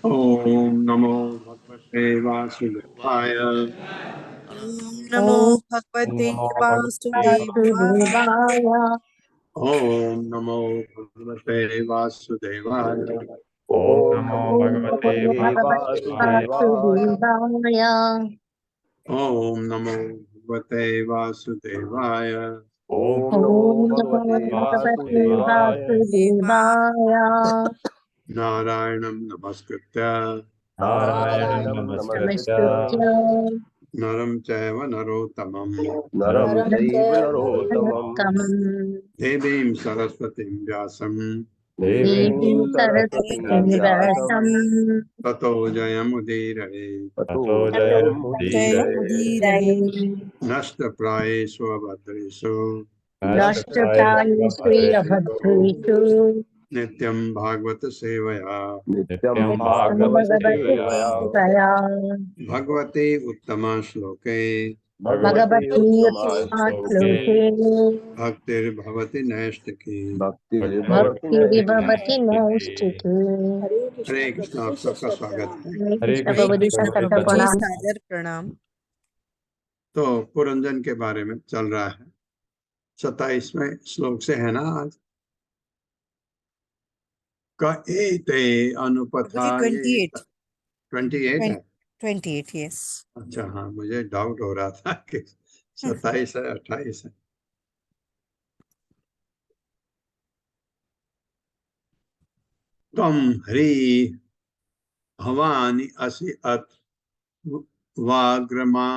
ओम नमो भगवते वासुदेवाय। नमो भगवते वासुदेवाय। ओम नमो भगवते वासुदेवाय। ओम नमो भगवते वासुदेवाय। ओम नमो भगवते वासुदेवाय। ओम नमो भगवते वासुदेवाय। नारायणं नमस्कृत्य नारायणं नमस्कृत्य नरं चैव नरोत्तमं देवीं सरस्वतीं व्यासं ततो जयमुदीरये। नष्टप्रायेषु अभद्रेषु नित्यं भागवत सेवया भगवते उत्तम श्लोके भक्तिर्भवति नैष्ठिकी। हरे कृष्ण। आप सबका स्वागत है। हरे कृष्ण सादर प्रणाम। तो पुरंजन के बारे में चल रहा है। 27वें श्लोक से है ना आज। क एते अनुपथाये 28 28 है। 28 yes. अच्छा हाँ, मुझे डाउट हो रहा था कि 27 है 28 है। तम ह्री भवानी असि अत वाग्रमा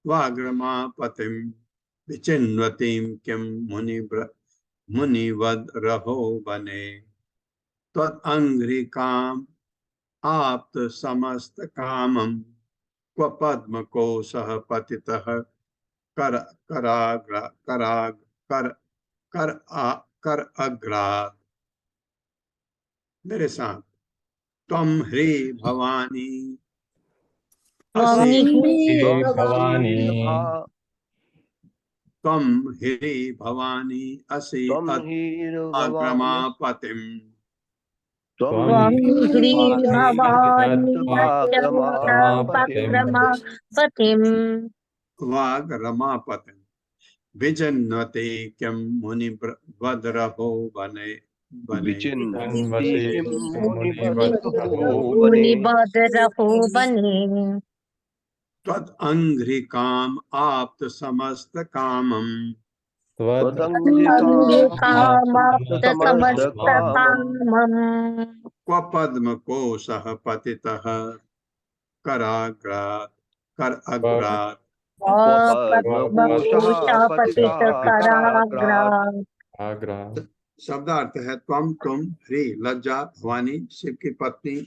वाग्रमापतिं विचिन्वतीं किं मुनिवद रहो बने त्वदंघ्रिकाम् आप्त समस्त कामं क्व पद्मकोशः पतितः कर कराग्र कराग कर कर आ कर अग्रात। मेरे साथ, त्वं ह्री भवानी असि हे भवानी त्वं ह्री भवानी असि अग्रमापतिं त्वं ह्री भवानी अत्यवाग्रमापतिं पतिम् वाग्रमापतिं विजन्वते किं मुनिवद्रहो बने तन्वते मुनिवद्रहो मुनिबद्रहो बने त्वदंघ्रिकाम् आप्त समस्त कामम् कामाप्त समस्त कामम् क्व पद्मकोशः पतितः कराग्रात् कर अग्रात्। पतित कराग्रा आग्रा। शब्दार्थ है त्वम तुम ह्री लज्जा भवानी शिव की पत्नी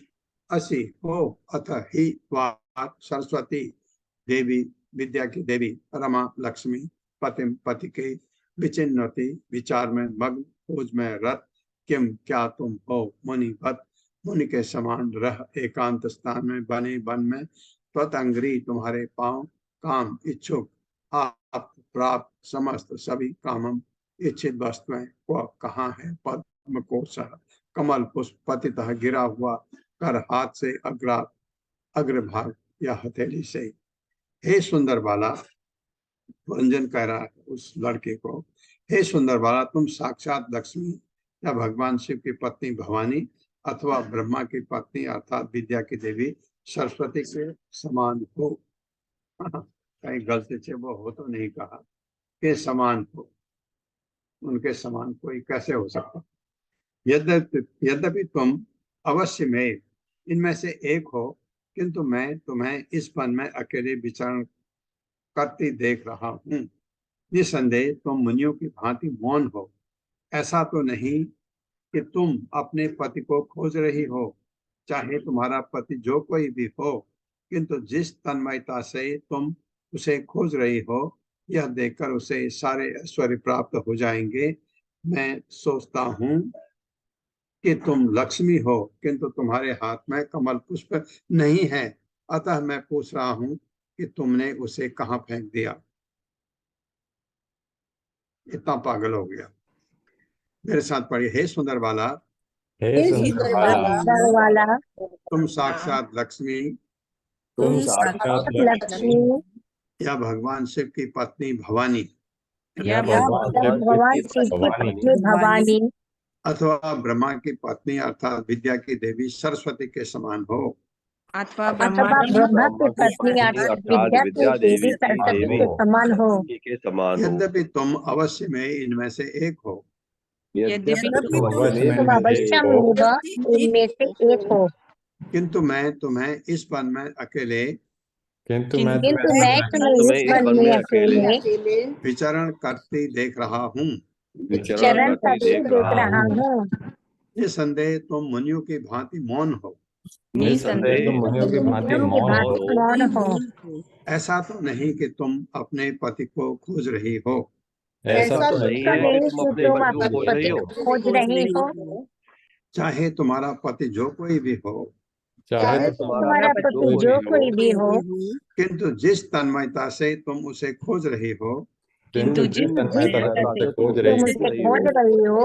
असि हो अथ ही वाक् सरस्वती देवी विद्या की देवी रमा लक्ष्मी पतिम पति के विचिन्नति विचार में मग्न खोज में रत किम क्या तुम हो मुनिवत मुनि के समान रह एकांत स्थान में बने वन में त्वतंग्री तुम्हारे पांव काम इच्छुक आप प्राप्त समस्त सभी कामम इच्छित वस्तुएं को कहाँ है पद्म कोश कमल पुष्प पतितः गिरा हुआ कर हाथ से अग्रभाग या हथेली से। हे सुंदर बाला, रंजन कह रहा है उस लड़के को, हे सुंदर बाला तुम साक्षात लक्ष्मी या भगवान शिव की पत्नी भवानी अथवा ब्रह्मा की पत्नी अर्थात विद्या की देवी सरस्वती के समान हो। कहीं गलती से वो हो तो नहीं कहा के समान हो, उनके समान कोई कैसे हो सकता। यद्यपि तुम अवश्य में इनमें से एक हो, किंतु मैं तुम्हें इस वन में अकेले विचरण करती देख रहा हूँ। निसंदेह तुम मुनियों की भांति मौन हो। ऐसा तो नहीं कि तुम अपने पति को खोज रही हो, चाहे तुम्हारा पति जो कोई भी हो, किंतु जिस तन्मयता से तुम उसे खोज रही हो, यह देखकर उसे सारे ऐश्वर्य प्राप्त हो जाएंगे। मैं सोचता हूँ कि तुम लक्ष्मी हो, किंतु तुम्हारे हाथ में कमल पुष्प नहीं है, अतः मैं पूछ रहा हूँ कि तुमने उसे कहाँ फेंक दिया। इतना पागल हो गया। मेरे साथ पढ़िए, हे सुंदर बाला, हे सुंदर बाला, वाला तुम साक्षात लक्ष्मी तुम साक्षात लक्ष्मी या भगवान शिव की पत्नी भवानी या भगवान शिव की पत्नी भवानी अथवा ब्रह्मा की पत्नी अर्थात विद्या की देवी सरस्वती के समान हो। अथवा ब्रह्मा की पत्नी विद्या की देवी सरस्वती के समान हो। यद्यपि तुम अवश्य में इनमें से एक हो, तुम अवश्य इनमें से एक हो, किंतु मैं तुम्हें इस वन में अकेले किंतु मैं तुम्हें इस वन में अकेले विचरण करती देख रहा हूँ। चरण करते देख रहा हूँ। निसंदेह तुम मुनियों की भांति मौन हो। निसंदेह तुम मुनियों की भांति मौन हो। ऐसा तो नहीं कि तुम अपने पति को खोज रही हो, ऐसा तो नहीं है कि तुम अपने पति को खोज रही हो, चाहे तुम्हारा पति जो कोई भी हो, चाहे तुम्हारा पति जो कोई भी हो, किंतु जिस तन्मयता से तुम उसे खोज रही हो, किंतु जिस तन्मयता से खोज रही हो,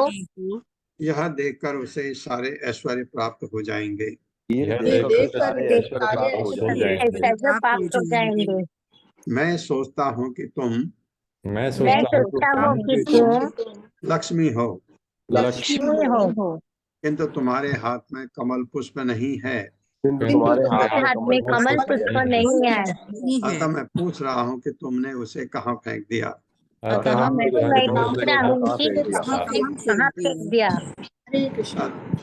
यह देखकर उसे सारे ऐश्वर्य प्राप्त हो जाएंगे। यह देखकर सारे ऐश्वर्य प्राप्त हो जाएंगे। ऐश्वर्य प्राप्त हो जाएंगे। मैं सोचता हूँ कि तुम मैं मैं सोचता सोचता हूँ हूँ कि तुम लक्ष्मी हो, लक्ष्मी लक्ष्मी हो, किंतु तुम्हारे हाथ में कमल पुष्प नहीं है। किंतु किंतु तुम्हारे तुम्हारे हाथ में कमल पुष्प नहीं है। नहीं है। अतः मैं पूछ रहा हूँ कि तुमने उसे कहाँ फेंक दिया। अतः मैं तो मैं पूछ पूछ रहा रहा हूँ हूँ कि कि कहाँ तुमने फेंक कहाँ फेंक दिया।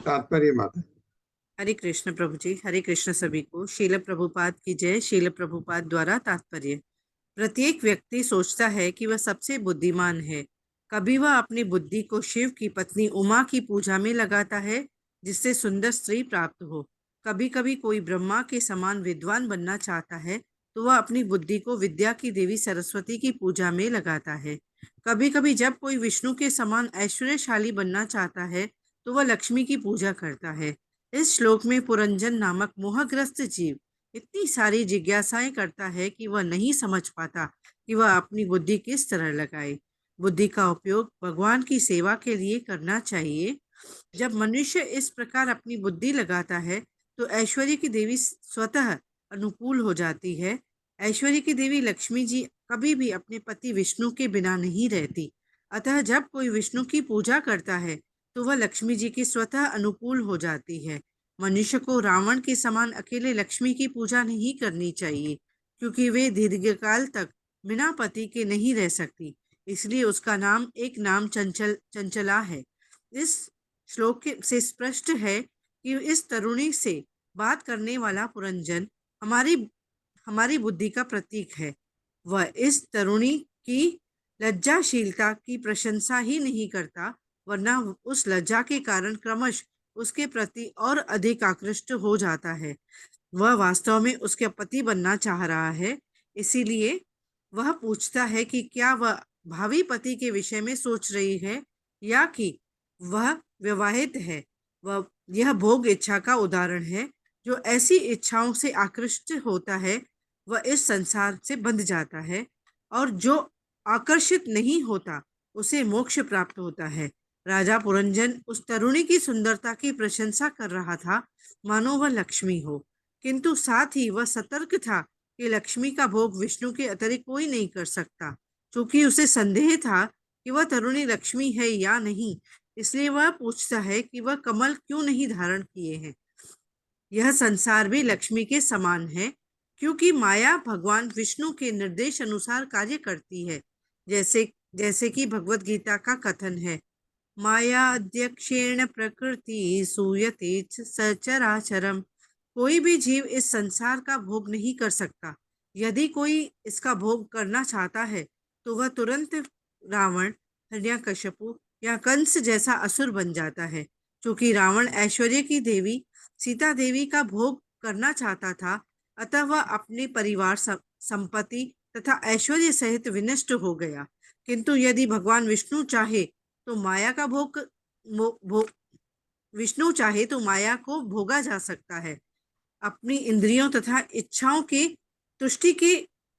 तात्पर्य माता। हरे कृष्ण प्रभु जी, हरे कृष्ण सभी को। शील प्रभुपाद की जय। शील प्रभुपाद द्वारा तात्पर्य। प्रत्येक व्यक्ति सोचता है कि वह सबसे बुद्धिमान है। कभी वह अपनी बुद्धि को शिव की पत्नी उमा की पूजा में लगाता है, जिससे सुंदर स्त्री प्राप्त हो। कभी कभी कोई ब्रह्मा के समान विद्वान बनना चाहता है, तो वह अपनी बुद्धि को विद्या की देवी सरस्वती की पूजा में लगाता है। कभी कभी जब कोई विष्णु के समान ऐश्वर्यशाली बनना चाहता है, तो वह लक्ष्मी की पूजा करता है। इस श्लोक में पुरंजन नामक मोहग्रस्त जीव इतनी सारी जिज्ञासाएं करता है कि वह नहीं समझ पाता कि वह अपनी बुद्धि किस तरह लगाए। बुद्धि का उपयोग भगवान की सेवा के लिए करना चाहिए। जब मनुष्य इस प्रकार अपनी बुद्धि लगाता है, तो ऐश्वर्य की देवी स्वतः अनुकूल हो जाती है। ऐश्वर्य की देवी लक्ष्मी जी कभी भी अपने पति विष्णु के बिना नहीं रहती। अतः जब कोई विष्णु की पूजा करता है, तो वह लक्ष्मी जी की स्वतः अनुकूल हो जाती है। मनुष्य को रावण के समान अकेले लक्ष्मी की पूजा नहीं करनी चाहिए, क्योंकि वे दीर्घकाल तक बिना पति के नहीं रह सकती। इसलिए उसका नाम एक नाम चंचला है। इस श्लोक से स्पष्ट है कि इस तरुणी से बात करने वाला पुरंजन हमारी हमारी बुद्धि का प्रतीक है। वह इस तरुणी की लज्जाशीलता की प्रशंसा ही नहीं करता, वरना उस लज्जा के कारण क्रमश उसके प्रति और अधिक आकृष्ट हो जाता है। वह वास्तव में उसके पति बनना चाह रहा है, इसीलिए वह पूछता है कि क्या वह भावी पति के विषय में सोच रही है, या कि वह विवाहित है। वह यह भोग इच्छा का उदाहरण है। जो ऐसी इच्छाओं से आकृष्ट होता है, वह इस संसार से बंध जाता है, और जो आकर्षित नहीं होता, उसे मोक्ष प्राप्त होता है। राजा पुरंजन उस तरुणी की सुंदरता की प्रशंसा कर रहा था, मानो वह लक्ष्मी हो, किंतु साथ ही वह सतर्क था कि लक्ष्मी का भोग विष्णु के अतिरिक्त कोई नहीं कर सकता। क्योंकि उसे संदेह था कि वह तरुणी लक्ष्मी है या नहीं, इसलिए वह पूछता है कि वह कमल क्यों नहीं धारण किए हैं। यह संसार भी लक्ष्मी के समान है, क्योंकि माया भगवान विष्णु के निर्देश अनुसार कार्य करती है। जैसे जैसे कि भगवत गीता का कथन है, माया अध्यक्षेण प्रकृति सूयते सचराचरम। कोई भी जीव इस संसार का भोग नहीं कर सकता। यदि कोई इसका भोग करना चाहता है, तो वह तुरंत रावण, हिरण्यकश्यपु या कंस जैसा असुर बन जाता है। क्योंकि रावण ऐश्वर्य की देवी सीता देवी का भोग करना चाहता था, अतः वह अपने परिवार, संपत्ति तथा ऐश्वर्य सहित विनष्ट हो गया। किंतु यदि भगवान विष्णु चाहे तो माया का विष्णु चाहे तो माया को भोगा जा सकता है। अपनी इंद्रियों तथा इच्छाओं के तुष्टि के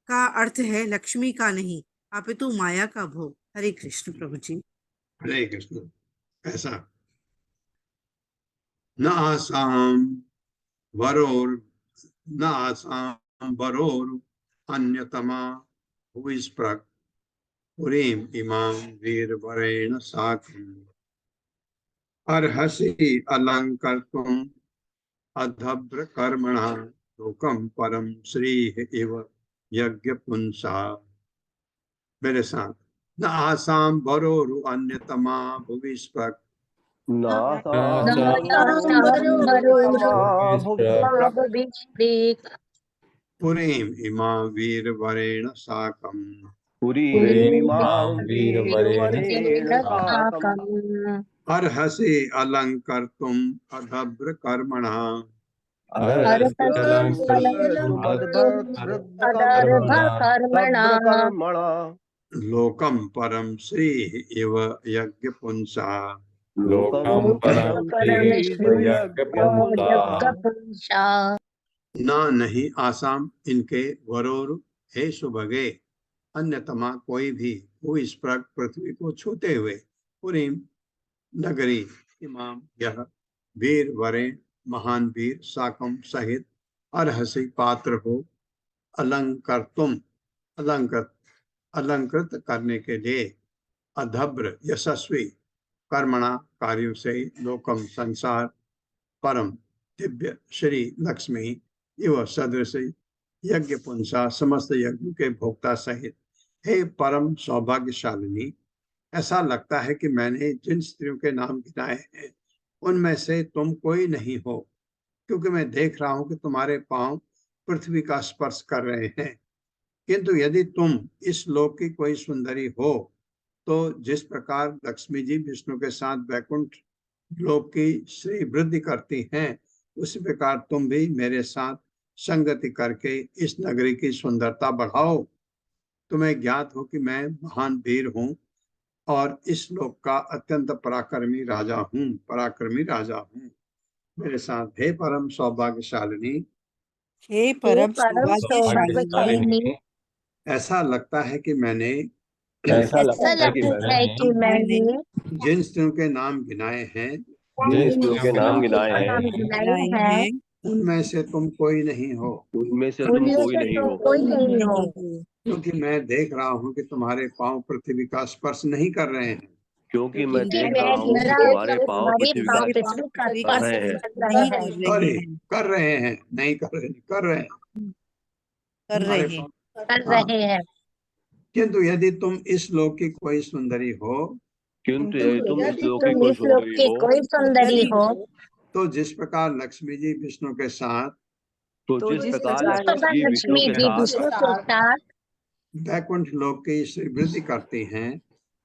का अर्थ है लक्ष्मी का नहीं, अपितु माया का भोग। हरे कृष्ण प्रभु जी। हरे कृष्ण। ऐसा न आसाम वरोर न आसाम वरोर अन्यतमा हुविस्प्रक् पुरीम इमां वीरवरेण साकम् अर्हसि अलंकर्तुम् अधभ्र कर्मणा लोकम परम श्रीः इव यज्ञ पुंसा। मेरे साथ। न आसाम वरोरु अन्यतमा भुविस्प्रक् पुरीम इमा वीरवरेण साकम् अर्हसि अलंकर्तुम् अधभ्र कर्मणा लोकम परम श्रीः इव यज्ञ पुंसा। न नहीं आसाम इनके वरोर हे सुभगे अन्यतमा कोई भी वो इस पृथ्वी को छूते हुए पूरी नगरी इमाम यह वीर वरेण महान वीर साकम सहित अर्हसि पात्र हो अलंकर तुम अलंकर अलंकृत करने के लिए अधभ्र यशस्वी कर्मणा कार्यों से लोकम संसार परम दिव्य श्री लक्ष्मी इव सदृश यज्ञ पुंसा समस्त यज्ञ के भोक्ता सहित हे परम सौभाग्यशालिनी, ऐसा लगता है कि मैंने जिन स्त्रियों के नाम गिनाए हैं उनमें से तुम कोई नहीं हो, क्योंकि मैं देख रहा हूं कि तुम्हारे पांव पृथ्वी का स्पर्श कर रहे हैं। किंतु यदि तुम इस लोक की कोई सुंदरी हो तो जिस प्रकार लक्ष्मी जी विष्णु के साथ वैकुंठ लोक की श्री वृद्धि करती हैं, उसी प्रकार तुम भी मेरे साथ संगति करके इस नगरी की सुंदरता बढ़ाओ। तुम्हें ज्ञात हो कि मैं महान वीर हूँ और इस लोक का अत्यंत पराक्रमी राजा हूँ। मेरे साथ हे परम सौभाग्यशालिनी, हे परम परम सौभाग्यशालिनी, सौभाग्यशालिनी, ऐसा लगता है कि मैंने ऐसा लगता ऐसा है कि लगता है कि मैंने मैंने जिन स्त्रियों के नाम गिनाए हैं जिन स्त्रियों के नाम गिनाए नाम हैं गिनाए हैं, उनमें से तुम कोई नहीं हो, उनमें से तुम उनमें कोई से नहीं तुम हो, कोई नहीं हो, क्योंकि मैं देख रहा हूँ कि तुम्हारे पांव पृथ्वी का स्पर्श नहीं कर रहे हैं। क्योंकि मैं क्योंकि देख मैं रहा हूँ देख कि रहा हूँ तुम्हारे कि पाँव तुम्हारे पृथ्वी पाँव का पृथ्वी का पृथ्वी कर का रहे हैं। स्पर्श कर रहे नहीं हैं, कर रहे अरे हैं, कर रहे हैं, नहीं कर रहे हैं कर रहे तुम्हारे हैं। पांव। कर हाँ, रहे हैं। किंतु यदि तुम इस लोक की कोई सुंदरी हो किंतु यदि तुम इस यदि लोक की तुम कोई इस लोक सुंदरी की हो, कोई सुंदरी हो, तो जिस प्रकार लक्ष्मी जी विष्णु के साथ तो जिस प्रकार जिस प्रकार जी विष्णु लक्ष्मी के जी साथ विष्णु के साथ वैकुंठ लोक की श्री वृद्धि करती हैं,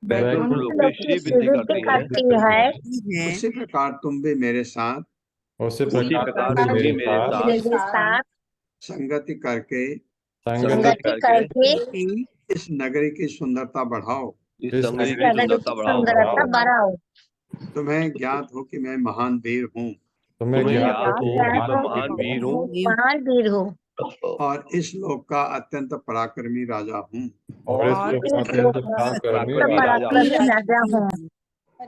वैकुंठ लोक लोक की की श्री वृद्धि वृद्धि करती हैं, करती है, हैं उसी प्रकार तुम भी मेरे साथ उसी उसी प्रकार प्रकार तुम तुम भी मेरे मेरे साथ साथ मेरे साथ संगति करके संगति संगति करके करके कि इस नगरी की सुंदरता बढ़ाओ। इस इस नगरी इस की नगरी सुंदरता की बढ़ाओ। सुंदरता बढ़ाओ। तुम्हें ज्ञात हो कि मैं महान वीर हूँ तुम्हें तुम्हें ज्ञात ज्ञात हो हो कि कि मैं मैं ज्ञात महान हो वीर कि हूँ महान वीर हो, और इस लोक का अत्यंत पराक्रमी राजा हूँ। और इस और लोक इस का लोक अत्यंत का पराक्रमी पराक्रमी राजा राजा हूँ। पराक्रमी राजा हूँ।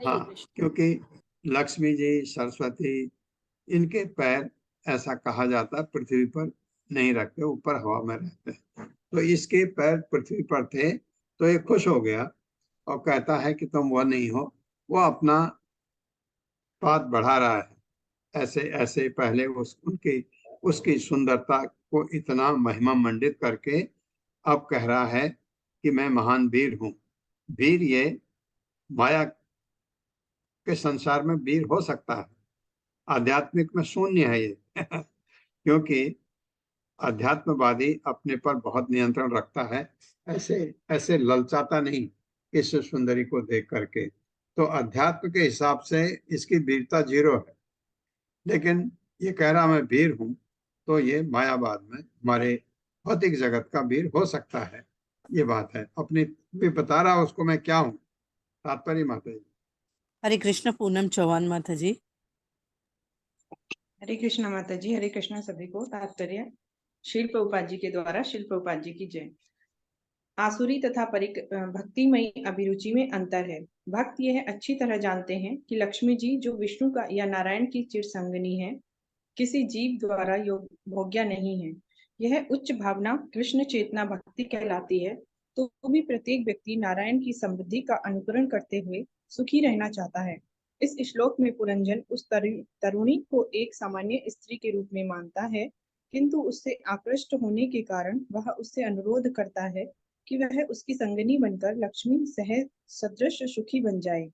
हाँ, क्योंकि लक्ष्मी जी सरस्वती इनके पैर ऐसा कहा जाता है पृथ्वी पर नहीं रखते, ऊपर हवा में रहते हैं। तो इसके पैर पृथ्वी पर थे, तो ये खुश हो गया और कहता है कि तुम वह नहीं हो। वो अपना बात बढ़ा रहा है, ऐसे ऐसे पहले उसकी सुंदरता को इतना महिमा मंडित करके अब कह रहा है कि मैं महान वीर हूँ। वीर ये माया के संसार में वीर हो सकता है, आध्यात्मिक में शून्य है ये क्योंकि अध्यात्मवादी अपने पर बहुत नियंत्रण रखता है, ऐसे ऐसे ललचाता नहीं इस सुंदरी को देख करके। तो अध्यात्म के हिसाब से इसकी वीरता 0 है, लेकिन ये कह रहा मैं वीर हूँ, तो ये मायावाद में हमारे भौतिक जगत का वीर हो सकता है। ये बात है, अपनी भी बता रहा उसको मैं क्या हूँ। तात्पर्य माता जी। हरे कृष्ण। पूनम चौहान माता जी। हरे कृष्णा माता जी। हरे कृष्णा सभी को। तात्पर्य शील प्रभुपाद जी के द्वारा। शील प्रभुपाद जी की जय। आसुरी तथा भक्तिमयी अभिरुचि में अंतर है। भक्त यह अच्छी तरह जानते हैं कि लक्ष्मी जी जो विष्णु का या नारायण की चिर संगनी है, किसी जीव द्वारा भोग्या नहीं है। यह उच्च भावना कृष्ण चेतना भक्ति कहलाती है। तो भी प्रत्येक व्यक्ति नारायण की समृद्धि का अनुकरण करते हुए सुखी रहना चाहता है। इस श्लोक में पुरंजन उस तरुणी को एक सामान्य स्त्री के रूप में मानता है, किंतु उससे आकृष्ट होने के कारण वह उससे अनुरोध करता है कि वह उसकी संगनी बनकर लक्ष्मी सह सदृश सुखी बन जाए।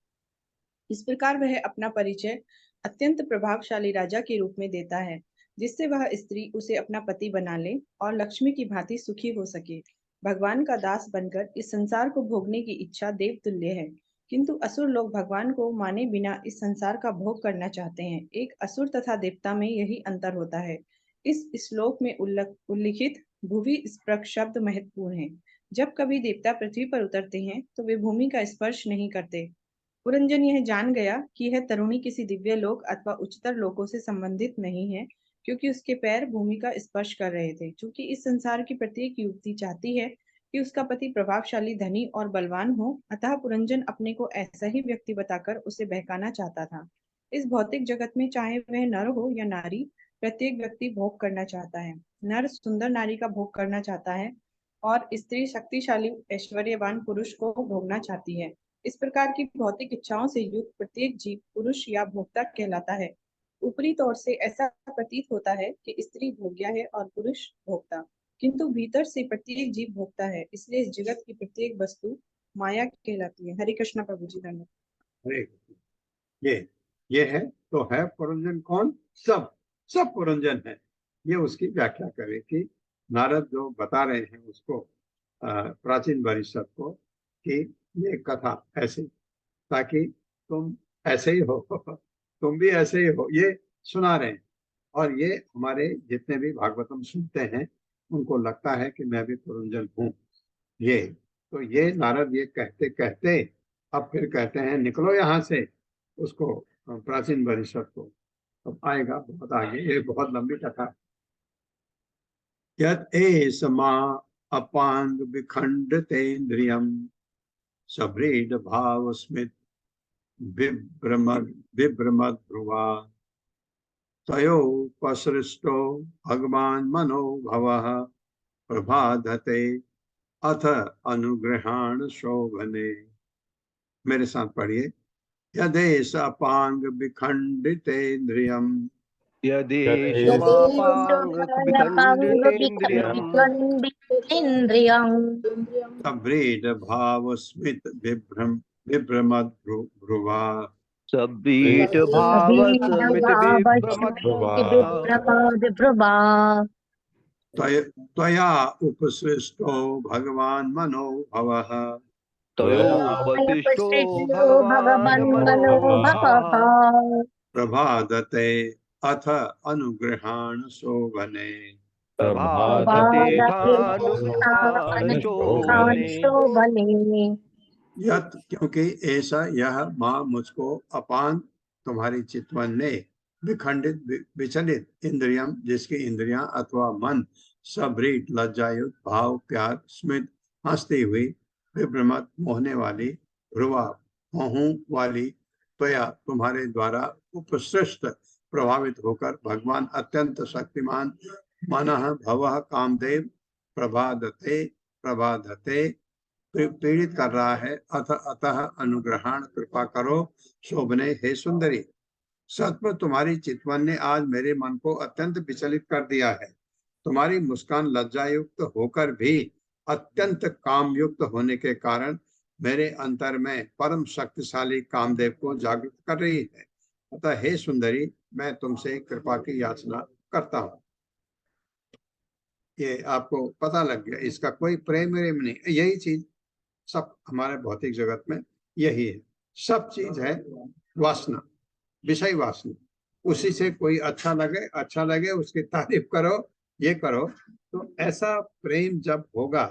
इस प्रकार वह अपना परिचय अत्यंत प्रभावशाली राजा के रूप में देता है, जिससे वह स्त्री उसे अपना पति बना ले और लक्ष्मी की भांति सुखी हो सके। भगवान का दास बनकर इस संसार को भोगने की इच्छा देव तुल्य है, किंतु असुर लोग भगवान को माने बिना इस संसार का भोग करना चाहते हैं। एक असुर तथा देवता में यही अंतर होता है। इस श्लोक में उल्लिखित भुवि स्पृक शब्द महत्वपूर्ण है। जब कभी देवता पृथ्वी पर उतरते हैं तो वे भूमि का स्पर्श नहीं करते। पुरंजन यह जान गया कि यह तरुणी किसी दिव्य लोक अथवा उच्चतर लोकों से संबंधित नहीं है, क्योंकि उसके पैर भूमि का स्पर्श कर रहे थे। क्योंकि इस संसार की प्रत्येक युवती चाहती है कि उसका पति प्रभावशाली, धनी और बलवान हो, अतः पुरंजन अपने को ऐसा ही व्यक्ति बताकर उसे बहकाना चाहता था। इस भौतिक जगत में चाहे वह नर हो या नारी, प्रत्येक व्यक्ति भोग करना चाहता है। नर सुंदर नारी का भोग करना चाहता है और स्त्री शक्तिशाली ऐश्वर्यवान पुरुष को भोगना चाहती है। इस प्रकार की भौतिक इच्छाओं से युक्त प्रत्येक जीव पुरुष या भोक्ता कहलाता है। ऊपरी तौर से ऐसा प्रतीत होता है कि स्त्री भोग्या है और पुरुष भोक्ता, किंतु भीतर से प्रत्येक जीव भोक्ता है। इसलिए इस जगत की प्रत्येक वस्तु माया कहलाती है। हरे कृष्णा प्रभु जी, धन्यवाद। हरे ये है तो है पुरंजन कौन? सब पुरंजन है। ये उसकी व्याख्या करे कि नारद जो बता रहे हैं उसको प्राचीन वरिष्ठ को कि ये कथा ऐसे, ताकि तुम ऐसे ही हो तुम भी ऐसे ही हो, ये सुना रहे हैं। और ये हमारे जितने भी भागवतम सुनते हैं उनको लगता है कि मैं भी पुरंजन हूँ। ये नारद ये कहते कहते अब फिर कहते हैं निकलो यहाँ से, उसको प्राचीन वरिष्ठ को। अब आएगा बहुत आगे, ये बहुत लंबी कथा है। यत् एष मा अपांग विखंडितेन्द्रियम् सभ्रीड भाव स्मित विभ्रमद ध्रुवा तयोपसृष्टो भगवान मनो भवः प्रभाधते अथ अनुग्रहाण शोभने। मेरे साथ पढ़िए। यदेष अपांग विखंडितेन्द्रियम् सभ्रीड भाव स्मित विभ्रमद ध्रुवा सब्बीट त्वया उपसृष्टो भगवान मनो भवः तयोपदिष्टो भगवान् मनो भवः प्रभादते अथ अनुग्रहाण शोभने। शोभने। यत क्योंकि ऐसा यह माँ मुझको अपान तुम्हारी चितवन ने विखंडित विचलित इंद्रियम जिसकी इंद्रियां अथवा मन सभ्रीट लज्जायुक्त भाव प्यार स्मित हंसती हुई विभ्रमत मोहने वाली ध्रुवा मोहू वाली त्वया तुम्हारे द्वारा उपसृष्ट प्रभावित होकर भगवान अत्यंत शक्तिमान मनः भवः कामदेव प्रभादते प्रभाधते पीड़ित कर रहा है। अतः अनुग्रहण कृपा करो शोभने हे सुंदरी। सत्व तुम्हारी चितवन ने आज मेरे मन को अत्यंत विचलित कर दिया है। तुम्हारी मुस्कान लज्जायुक्त होकर भी अत्यंत काम युक्त होने के कारण मेरे अंतर में परम शक्तिशाली कामदेव को जागृत कर रही है। अतः हे सुंदरी, मैं तुमसे कृपा की याचना करता हूँ। ये आपको पता लग गया, इसका कोई प्रेम नहीं। यही चीज सब हमारे भौतिक जगत में यही है। सब चीज है वासना, विषय वासना। उसी से कोई अच्छा लगे उसकी तारीफ करो, ये करो। तो ऐसा प्रेम जब होगा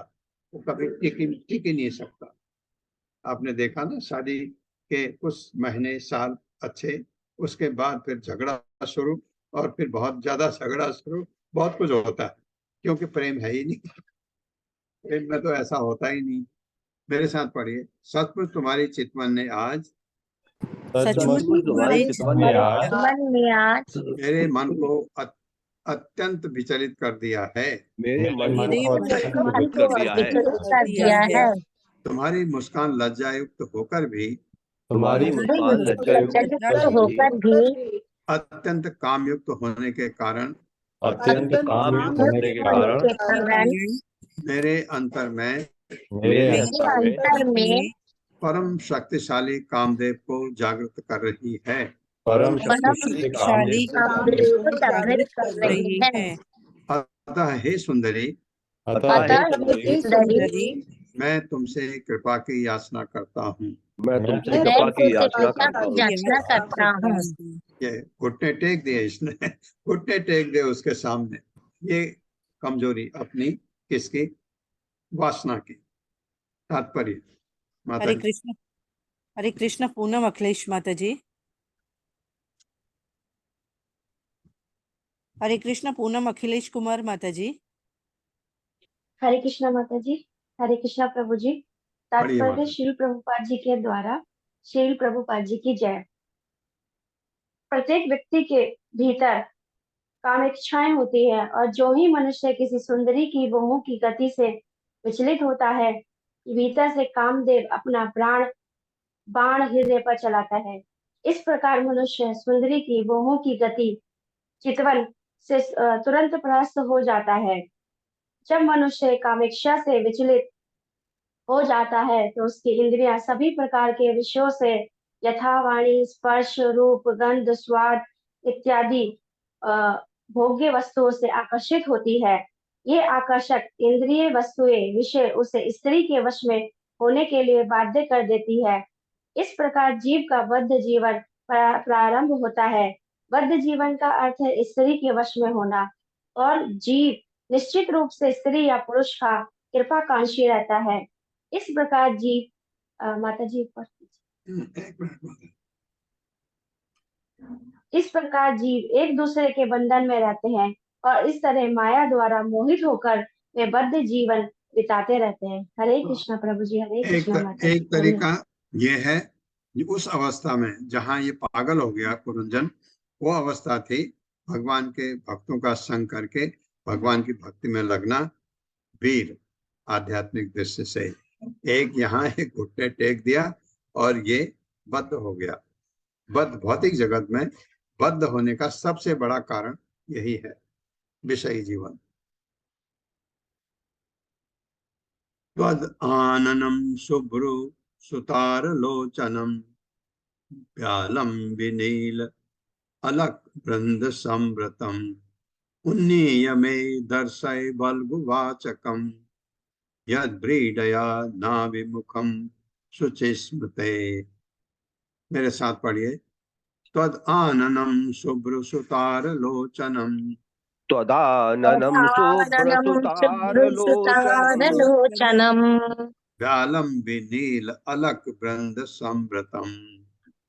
वो कभी टिक ही नहीं सकता। आपने देखा ना, शादी के कुछ महीने साल अच्छे, उसके बाद फिर झगड़ा शुरू, और फिर बहुत ज्यादा झगड़ा शुरू, बहुत कुछ होता है, क्योंकि प्रेम है ही नहीं। प्रेम में तो ऐसा होता ही नहीं। मेरे साथ पढ़िए। सचमुच तुम्हारी चितवन ने आज सचमुच तुम्हारे चितवन ने आज मन में आज मेरे मन को अत्यंत विचलित कर दिया है। मेरे मन मेरे को मन को अत्यंत कर दिया है। विचलित कर दिया है। तुम्हारी मुस्कान लज्जायुक्त होकर भी तुम्हारी मुस्कान लज्जायुक्त होकर भी अत्यंत कामयुक्त होने के कारण अत्यंत कामयुक्त होने के कारण मेरे अंतर में मेरे अंतर में परम शक्तिशाली कामदेव को जागृत कर रही है। परम शक्तिशाली कामदेव को जागृत कर रही है। अतः हे सुंदरी, मैं तुमसे कृपा की याचना करता हूँ। मैं तुमसे कृपा की याचना करता हूँ। ये घुटने टेक दिए इसने, घुटने टेक दिए उसके सामने। ये कमजोरी अपनी किसकी? वासना की। तात्पर्य माता हरे जी। कृष्ण। हरे कृष्ण। पूनम अखिलेश माता जी। हरे कृष्ण। पूनम अखिलेश कुमार माता जी। हरे कृष्णा माता जी। हरे कृष्णा प्रभु जी। बढ़िया तात्पर्य माता। श्रील प्रभुपाद जी के द्वारा। श्रील प्रभुपाद जी की जय। प्रत्येक व्यक्ति के भीतर काम इच्छाएं होती है, और जो ही मनुष्य किसी सुंदरी की मोह की गति से विचलित होता है कि भीतर से कामदेव अपना बाण हृदय पर चलाता है। इस प्रकार मनुष्य सुंदरी की मोहों की गति चितवन से तुरंत परास्त हो जाता है। जब मनुष्य कामेक्षा से विचलित हो जाता है तो उसकी इंद्रियां सभी प्रकार के विषयों से यथा वाणी, स्पर्श, रूप, गंध, स्वाद इत्यादि अ, भोग्य वस्तुओं से आकर्षित होती है। ये आकर्षक इंद्रिय वस्तुएं विषय उसे स्त्री के वश में होने के लिए बाध्य कर देती है। इस प्रकार जीव का बद्ध जीवन प्रारंभ होता है। बद्ध जीवन का अर्थ है स्त्री के वश में होना, और जीव निश्चित रूप से स्त्री या पुरुष का कृपाकांक्षी रहता है। इस प्रकार जीव माता जी पर एक मिनट माता। इस प्रकार जीव एक दूसरे के बंधन में रहते हैं और इस तरह माया द्वारा मोहित होकर वे बद्ध जीवन बिताते रहते हैं। हरे कृष्णा प्रभु जी, हरे कृष्णा माता जी। एक तरीका ये है कि उस अवस्था में जहां ये पागल हो गया पुरंजन, वो अवस्था थी भगवान के भक्तों का संग करके भगवान की भक्ति में लगना। वीर आध्यात्मिक दृष्टि से एक यहाँ एक घुटने टेक दिया और ये बद्ध हो गया। बद्ध भौतिक जगत में बद्ध होने का सबसे बड़ा कारण यही है, विषयी जीवन। त्वद् आननं शुभ्रु सुतारलोचनं व्यालं विनील अलक वृंद संवृतम् उन्नीय मे दर्शय बल्गुवाचकम् यद्व्रीडया नाभिमुखं शुचिस्मृते। मेरे साथ पढ़िए। त्वद् आननं शुभ्र सुतारलोचनं त्वदाननं शुभ्रसुतारलोचनं शुभ्रसुतारलोचनम् व्यालं विनील अलक वृंद संवृतम्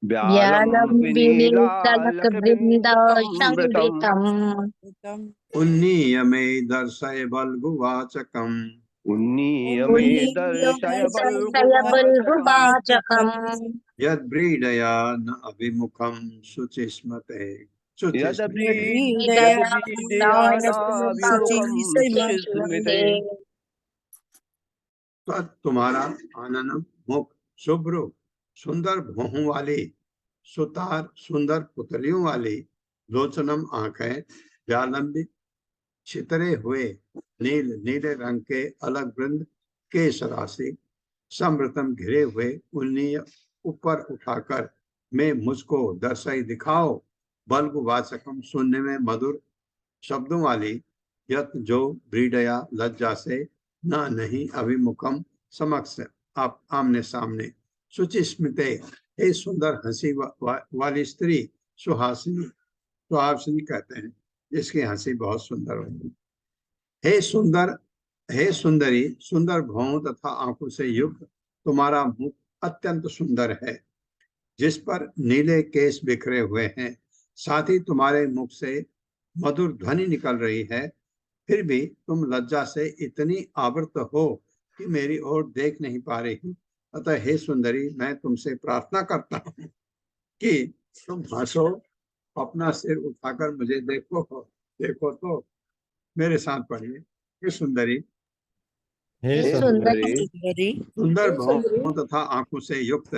व्यालं व्यालं विनीतलकवृन्द विनीलालकवृन्दसंवृतम् संवृतम् उन्नीय मे दर्शय बल्गुवाचकम् उन्नीय मे दर्शय बल्गुवाचकम् बल्गुवाचकम् यद्व्रीडया न अभिमुखं शुचिस्मते। यद्वीडयानाभिमुखं शुचिस्मृते। तुम्हारा आनन मुख शुभ्र सुंदर भौहों वाली, सुतार सुंदर पुतलियों वाली, लोचनम आंखें, व्यालंबित छितरे हुए नीले रंग के अलग वृंद केश राशि, समृतम घिरे हुए उन्नीय ऊपर उठाकर मैं मुझको दर्शाई दिखाओ, बल्गु वाचकम सुनने में मधुर शब्दों वाली, यत जो ब्रीडया लज्जा से ना नहीं अभिमुखम समक्ष आप आमने सामने, शुचि स्मिते हे सुंदर हंसी वाली स्त्री, सुहासिनी सुहासिनी कहते हैं जिसकी हंसी बहुत सुंदर होती। हे सुंदरी सुंदर भौं तथा आंखों से युक्त तुम्हारा मुख अत्यंत सुंदर है, जिस पर नीले केश बिखरे हुए हैं, साथ ही तुम्हारे मुख से मधुर ध्वनि निकल रही है, फिर भी तुम लज्जा से इतनी आवृत हो कि मेरी ओर देख नहीं पा रही। अतः हे सुंदरी, मैं तुमसे प्रार्थना करता हूँ कि तुम हंसो, अपना सिर उठाकर मुझे देखो तो। मेरे साथ पढ़िए। हे सुंदरी, हे सुंदरी सुंदर भौं तथा आंखों से युक्त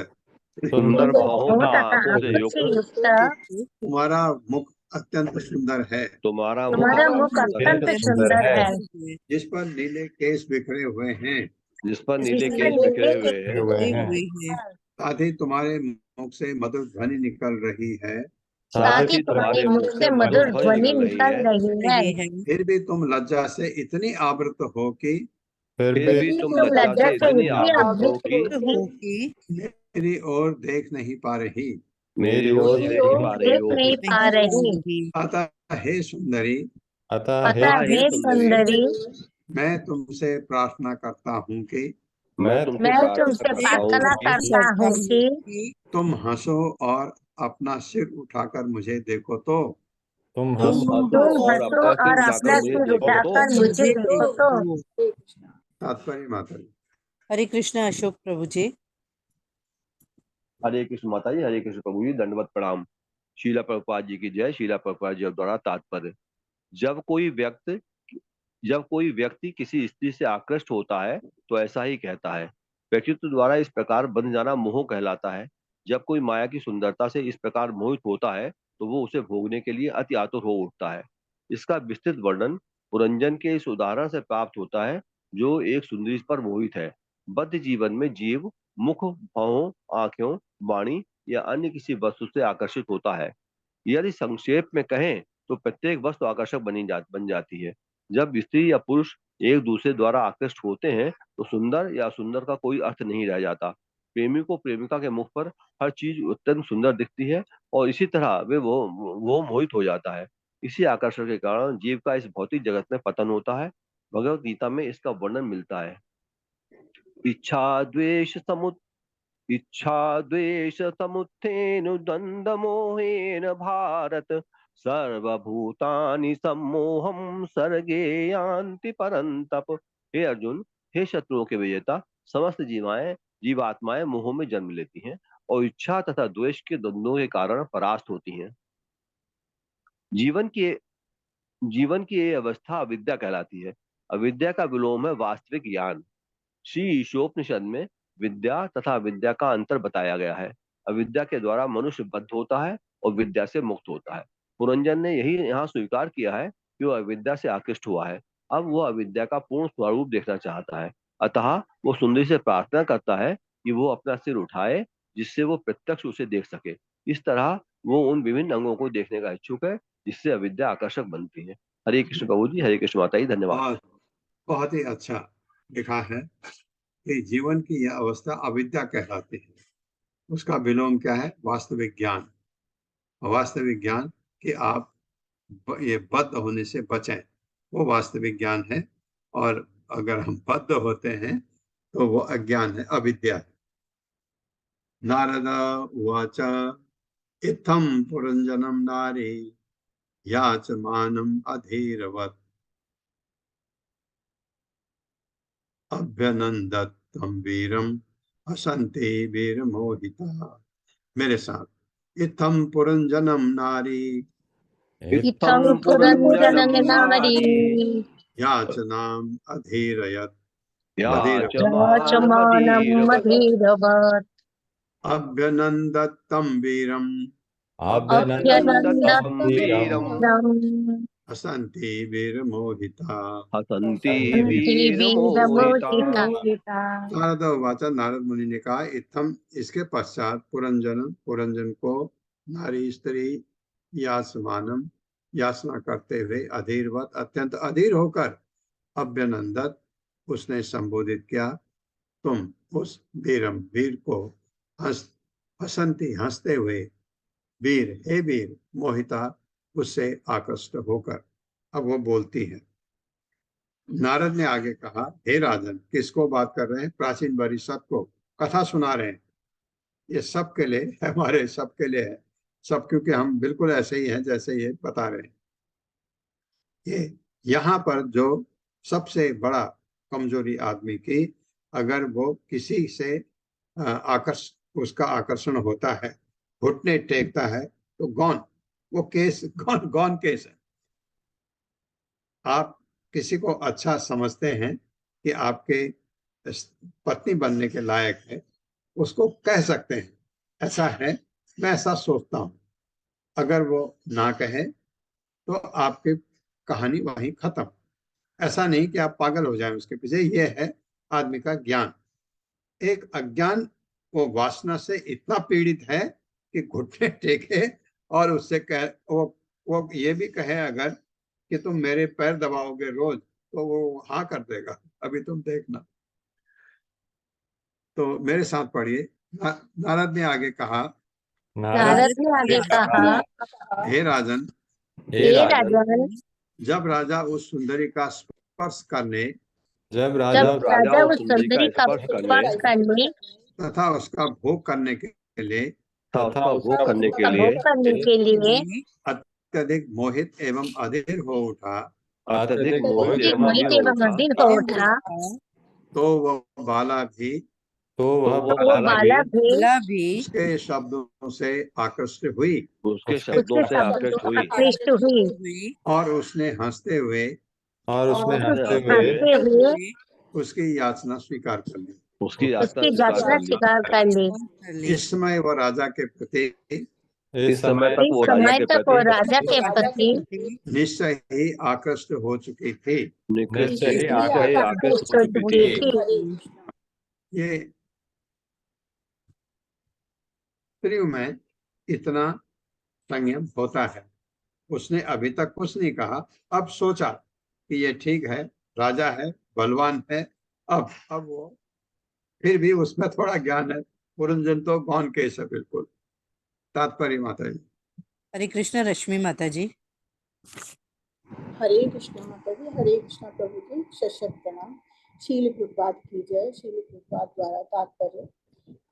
सुंदर भौं तथा आंखों से युक्त तुम्हारा मुख अत्यंत सुंदर है, तुम्हारा तुम्हारा मुख मुख अत्यंत सुंदर है, जिस पर नीले केश बिखरे हुए हैं, जिस पर नीले जिस पर केश बिखरे हुए हैं, साथ ही तुम्हारे मुख से मधुर ध्वनि निकल रही है, साथ ही तुम्हारे मुख से मधुर ध्वनि निकल रही है। फिर भी तुम लज्जा से इतनी आवृत हो कि फिर भी तुम तुम लज्जा से इतनी आवृत हो कि मेरी ओर देख नहीं पा रही। मेरी ओर देख नहीं पा रही देख हो। नहीं पा रही। अतः हे सुंदरी, अतः हे सुंदरी, मैं तुमसे प्रार्थना करता हूँ कि मैं मैं तुमसे प्रार्थना करता हूँ कि तुम हंसो और अपना सिर उठाकर मुझे देखो तो। तुम तुम हंसो और अपना सिर उठाकर मुझे देखो तो। तात्पर्य माता जी। हरे कृष्णा अशोक प्रभु जी। हरे कृष्ण माता जी, हरे कृष्ण प्रभु जी, दंडवत प्रणाम। शीला प्रभुपाद जी की जय। शीला प्रभुपाद जी द्वारा तात्पर्य, जब कोई व्यक्ति जब कोई व्यक्ति किसी स्त्री से आकृष्ट होता है तो ऐसा ही कहता है। व्यक्तित्व द्वारा इस प्रकार बंध जाना मोह कहलाता है। जब कोई माया की सुंदरता से इस प्रकार मोहित होता है तो वो उसे भोगने के लिए अति आतुर हो उठता है। इसका विस्तृत वर्णन पुरंजन के इस उदाहरण से प्राप्त होता है, जो एक सुंदरी पर मोहित है। बद्ध जीवन में जीव मुख, भौहों, आंखों, वाणी या अन्य किसी वस्तु से आकर्षित होता है। यदि संक्षेप में कहें तो प्रत्येक वस्तु आकर्षक बन जाती है। जब स्त्री या पुरुष एक दूसरे द्वारा आकृष्ट होते हैं तो सुंदर या सुंदर का कोई अर्थ नहीं रह जाता। प्रेमी को प्रेमिका के मुख पर हर चीज अत्यंत सुंदर दिखती है और इसी तरह वो मोहित हो जाता है। इसी आकर्षण के कारण जीव का इस भौतिक जगत में पतन होता है। भगवत गीता में इसका वर्णन मिलता है। इच्छा द्वेष समुत्थेन द्वंद्व मोहेन भारत, सर्वभूतानि सम्मोहं सर्गे यान्ति परन्तप। हे अर्जुन, हे शत्रुओं के विजेता, समस्त जीवात्माएं मोह में जन्म लेती हैं और इच्छा तथा द्वेष के द्वंद्वों के कारण परास्त होती हैं। जीवन की ये अवस्था अविद्या कहलाती है। अविद्या का विलोम है वास्तविक ज्ञान। श्री ईशोपनिषद में विद्या तथा विद्या का अंतर बताया गया है। अविद्या के द्वारा मनुष्य बद्ध होता है और विद्या से मुक्त होता है। पुरंजन ने यही यहाँ स्वीकार किया है कि वह अविद्या से आकृष्ट हुआ है। अब वह अविद्या का पूर्ण स्वरूप देखना चाहता है। अतः वो सुंदरी से प्रार्थना करता है कि वो अपना सिर उठाए, जिससे वो प्रत्यक्ष उसे देख सके। इस तरह वो उन विभिन्न अंगों को देखने का इच्छुक है जिससे अविद्या आकर्षक बनती है। हरे कृष्ण प्रभु जी, हरे कृष्ण माता जी, धन्यवाद। बहुत बहुत ही अच्छा लिखा है कि जीवन की यह अवस्था अविद्या कहलाती है। उसका विलोम क्या है? वास्तविक ज्ञान। वास्तविक ज्ञान कि आप ये बद्ध होने से बचें, वो वास्तविक ज्ञान है। और अगर हम बद्ध होते हैं तो वो अज्ञान है, अविद्या है। नारद उवाच इत्थं पुरंजनम नारी याचमानम अधीरवत् अभ्यनंदत तम वीरम हसन्ते वीर मोहिता। मेरे साथ, इत्थं पुरंजनम नारी इत्थं इत्थं पुरंजनं पुरंजनं नारी नारी याचनाम अधीरयत् याचमानं मधीरवत् अभ्यनंदत तम वीरम अभ्यनन्दतं अभ्यनन्दतं वीरं वीरम् हसन्ति वीर मोहिता। हसन्ति हन्ति वीरमोहिता। वीरमोहिता। नारद उवाच, नारद मुनि ने कहा, इत्थम इसके पश्चात पुरंजन को नारी स्त्री याचमानम याचना करते हुए अधीरवत अत्यंत अधीर होकर अभ्यनंदत उसने संबोधित किया, तुम उस वीर को हसंती हंसते हुए, वीर हे वीर मोहिता उससे आकृष्ट होकर। अब वो बोलती है। नारद ने आगे कहा, हे राजन, किसको बात कर रहे हैं? प्राचीन परिषद को कथा सुना रहे हैं। ये सबके लिए, हमारे सबके लिए है सब, क्योंकि हम बिल्कुल ऐसे ही हैं जैसे ये बता रहे हैं। ये यहाँ पर जो सबसे बड़ा कमजोरी आदमी की, अगर वो किसी से उसका आकर्षण होता है, घुटने टेकता है, तो वो केस गौन केस है। आप किसी को अच्छा समझते हैं कि आपके पत्नी बनने के लायक है, उसको कह सकते हैं ऐसा है, मैं ऐसा सोचता हूं। अगर वो ना कहे तो आपकी कहानी वहीं खत्म। ऐसा नहीं कि आप पागल हो जाएं उसके पीछे। ये है आदमी का ज्ञान। एक अज्ञान वो वासना से इतना पीड़ित है कि घुटने टेके और उससे कह, वो ये भी कहे अगर कि तुम मेरे पैर दबाओगे रोज, तो वो हाँ कर देगा, अभी तुम देखना। तो मेरे साथ पढ़िए। नारद ने आगे कहा, नारद ने आगे कहा, हे राजन, हे राजन, जब राजा उस सुंदरी का स्पर्श करने जब राजा उस सुंदरी का स्पर्श करने तथा उसका भोग करने के लिए भोग करने के लिए अत्यधिक मोहित एवं अधीर हो उठा, अत्यधिक मोहित एवं अधीर हो उठा, तो वह बाला भी उसके शब्दों से आकृष्ट हुई उसके शब्दों से आकृष्ट हुई और उसने हंसते हुए और उसने और हंसते हंसते हुए हुए हंसते हुए उसकी याचना स्वीकार कर ली। उसकी याचना उसकी स्वीकार याचना कर ली। स्वीकार कर ली। कर ली। इस समय वह राजा के प्रति इस समय तक इस वो राजा समय के तक वो प्रति राजा के प्रति निश्चय ही आकृष्ट हो चुकी थी। निश्चय ही निश्चय आकृष्ट हो चुकी थी। ये स्त्रियों में इतना संयम होता है। उसने अभी तक कुछ नहीं कहा, अब सोचा कि ये ठीक है, राजा है, बलवान है। अब वो फिर भी उसमें थोड़ा ज्ञान है। पुरंजन तो गौन केस है बिल्कुल। तात्पर्य माता जी। हरे कृष्ण रश्मि माता जी। हरे कृष्णा माता जी, हरे कृष्णा प्रभु जी, शत प्रणाम। शील प्रभुपाद की जय। शील प्रभुपाद द्वारा तात्पर्य,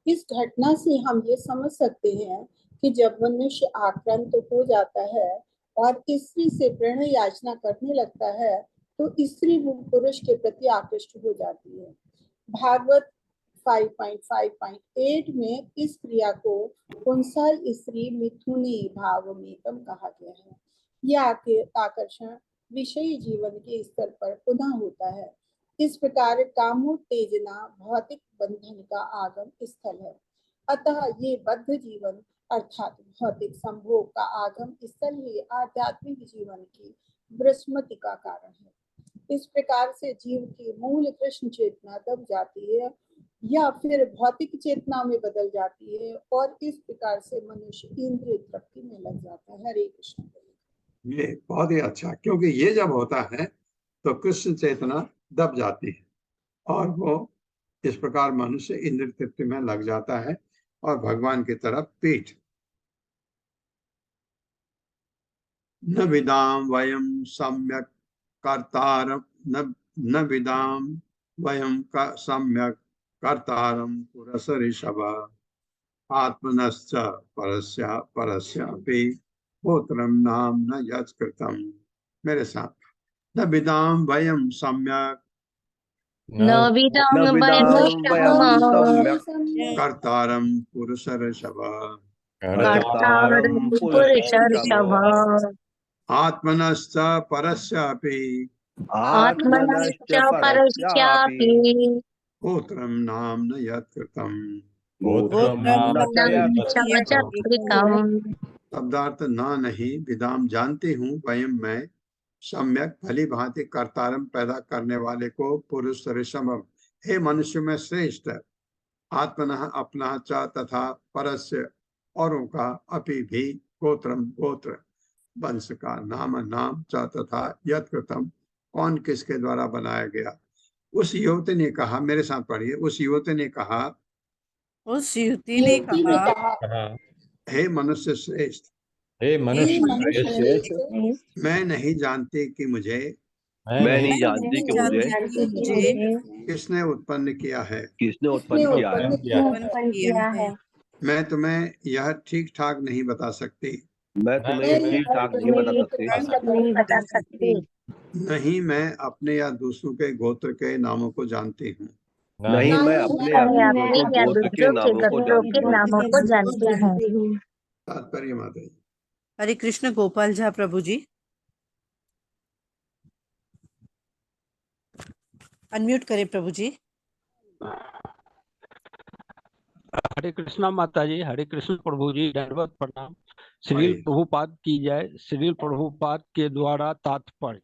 इस घटना से हम ये समझ सकते हैं कि जब मनुष्य आक्रांत हो जाता है और स्त्री से प्रेम याचना करने लगता है तो स्त्री पुरुष के प्रति आकृष्ट हो जाती है। भागवत 5.5.8 में इस क्रिया को पुंसा स्त्री मिथुनी भाव मेतम कहा गया है। यह आकर्षण विषयी जीवन के स्तर पर पुनः होता है। इस प्रकार कामोत्तेजना भौतिक बंधन का आगम स्थल है। अतः ये बद्ध जीवन अर्थात भौतिक संभोग का आगम स्थल ही आध्यात्मिक जीवन की विस्मृति का कारण है। इस प्रकार से जीव की मूल कृष्ण चेतना दब जाती है या फिर भौतिक चेतना में बदल जाती है और इस प्रकार से मनुष्य इंद्रिय तृप्ति में लग जाता है। हरे कृष्ण। ये बहुत ही अच्छा, क्योंकि ये जब होता है तो कृष्ण चेतना दब जाती है और वो इस प्रकार मनुष्य इंद्र तृप्ति में लग जाता है और भगवान की तरफ पीठ। न विदाम वयम सम्यक कर्तारम न विदाम वयम का सम्यक कर्तारम पुरस ऋषभ आत्मनश्च परस्य परस्यापि पुत्रम नाम न यत्कृतम। मेरे साथ, न विदाम वयम सम्यक न विदाम न वयं विदाम वयं सम्यक् कर्तारम पुरुष ऋषभ कर्तारं पुरुषर्षभ आत्मनश्च परस्यापि आत्मनश्च परस्यापि परस्यापि पुत्रम नाम न यत्कृतम। गोत्रम न च चमचक्रिकम्। शब्दार्थ ना नहीं, विदाम जानती हूँ, वयम मैं, सम्यक भली भांति, कर्तारम पैदा करने वाले को, पुरुष ऋषभ हे मनुष्य में श्रेष्ठ, आत्मनः अपना च तथा परस्य औरों का, अपि भी गोत्रम गोत्र वंश का, नाम नाम च तथा यत्कृतम कौन किसके द्वारा बनाया गया। उस युवती ने कहा, मेरे साथ पढ़िए, उस युवती ने कहा, उस युवती ने कहा, हे मनुष्य श्रेष्ठ, हे मनुष्य श्रेष्ठ, मैं नहीं जानती कि मुझे मैं नहीं जानती कि मुझे किसने उत्पन्न किया है। किसने उत्पन्न किया है। उत्पन्न किया है। मैं तुम्हें यह ठीक ठाक नहीं बता सकती। मैं तुम्हें ठीक ठाक नहीं बता सकती। नहीं बता सकती। नहीं मैं अपने या दूसरों के गोत्र के नामों को जानती हूँ। नहीं मैं अपने या मैं दूसरों अपने के या गोत्र के दूसरों के नामों को गोत्रों के जानती हूँ। नामों को जानती हूँ। तात्पर्य माता जी। हरे कृष्ण गोपाल झा प्रभु जी, अनम्यूट करें प्रभु जी। हरे कृष्णा माता जी, हरे कृष्ण प्रभु जी, दंडवत प्रणाम। श्रील भाई। प्रभुपाद की जय। श्रील प्रभुपाद के द्वारा तात्पर्य,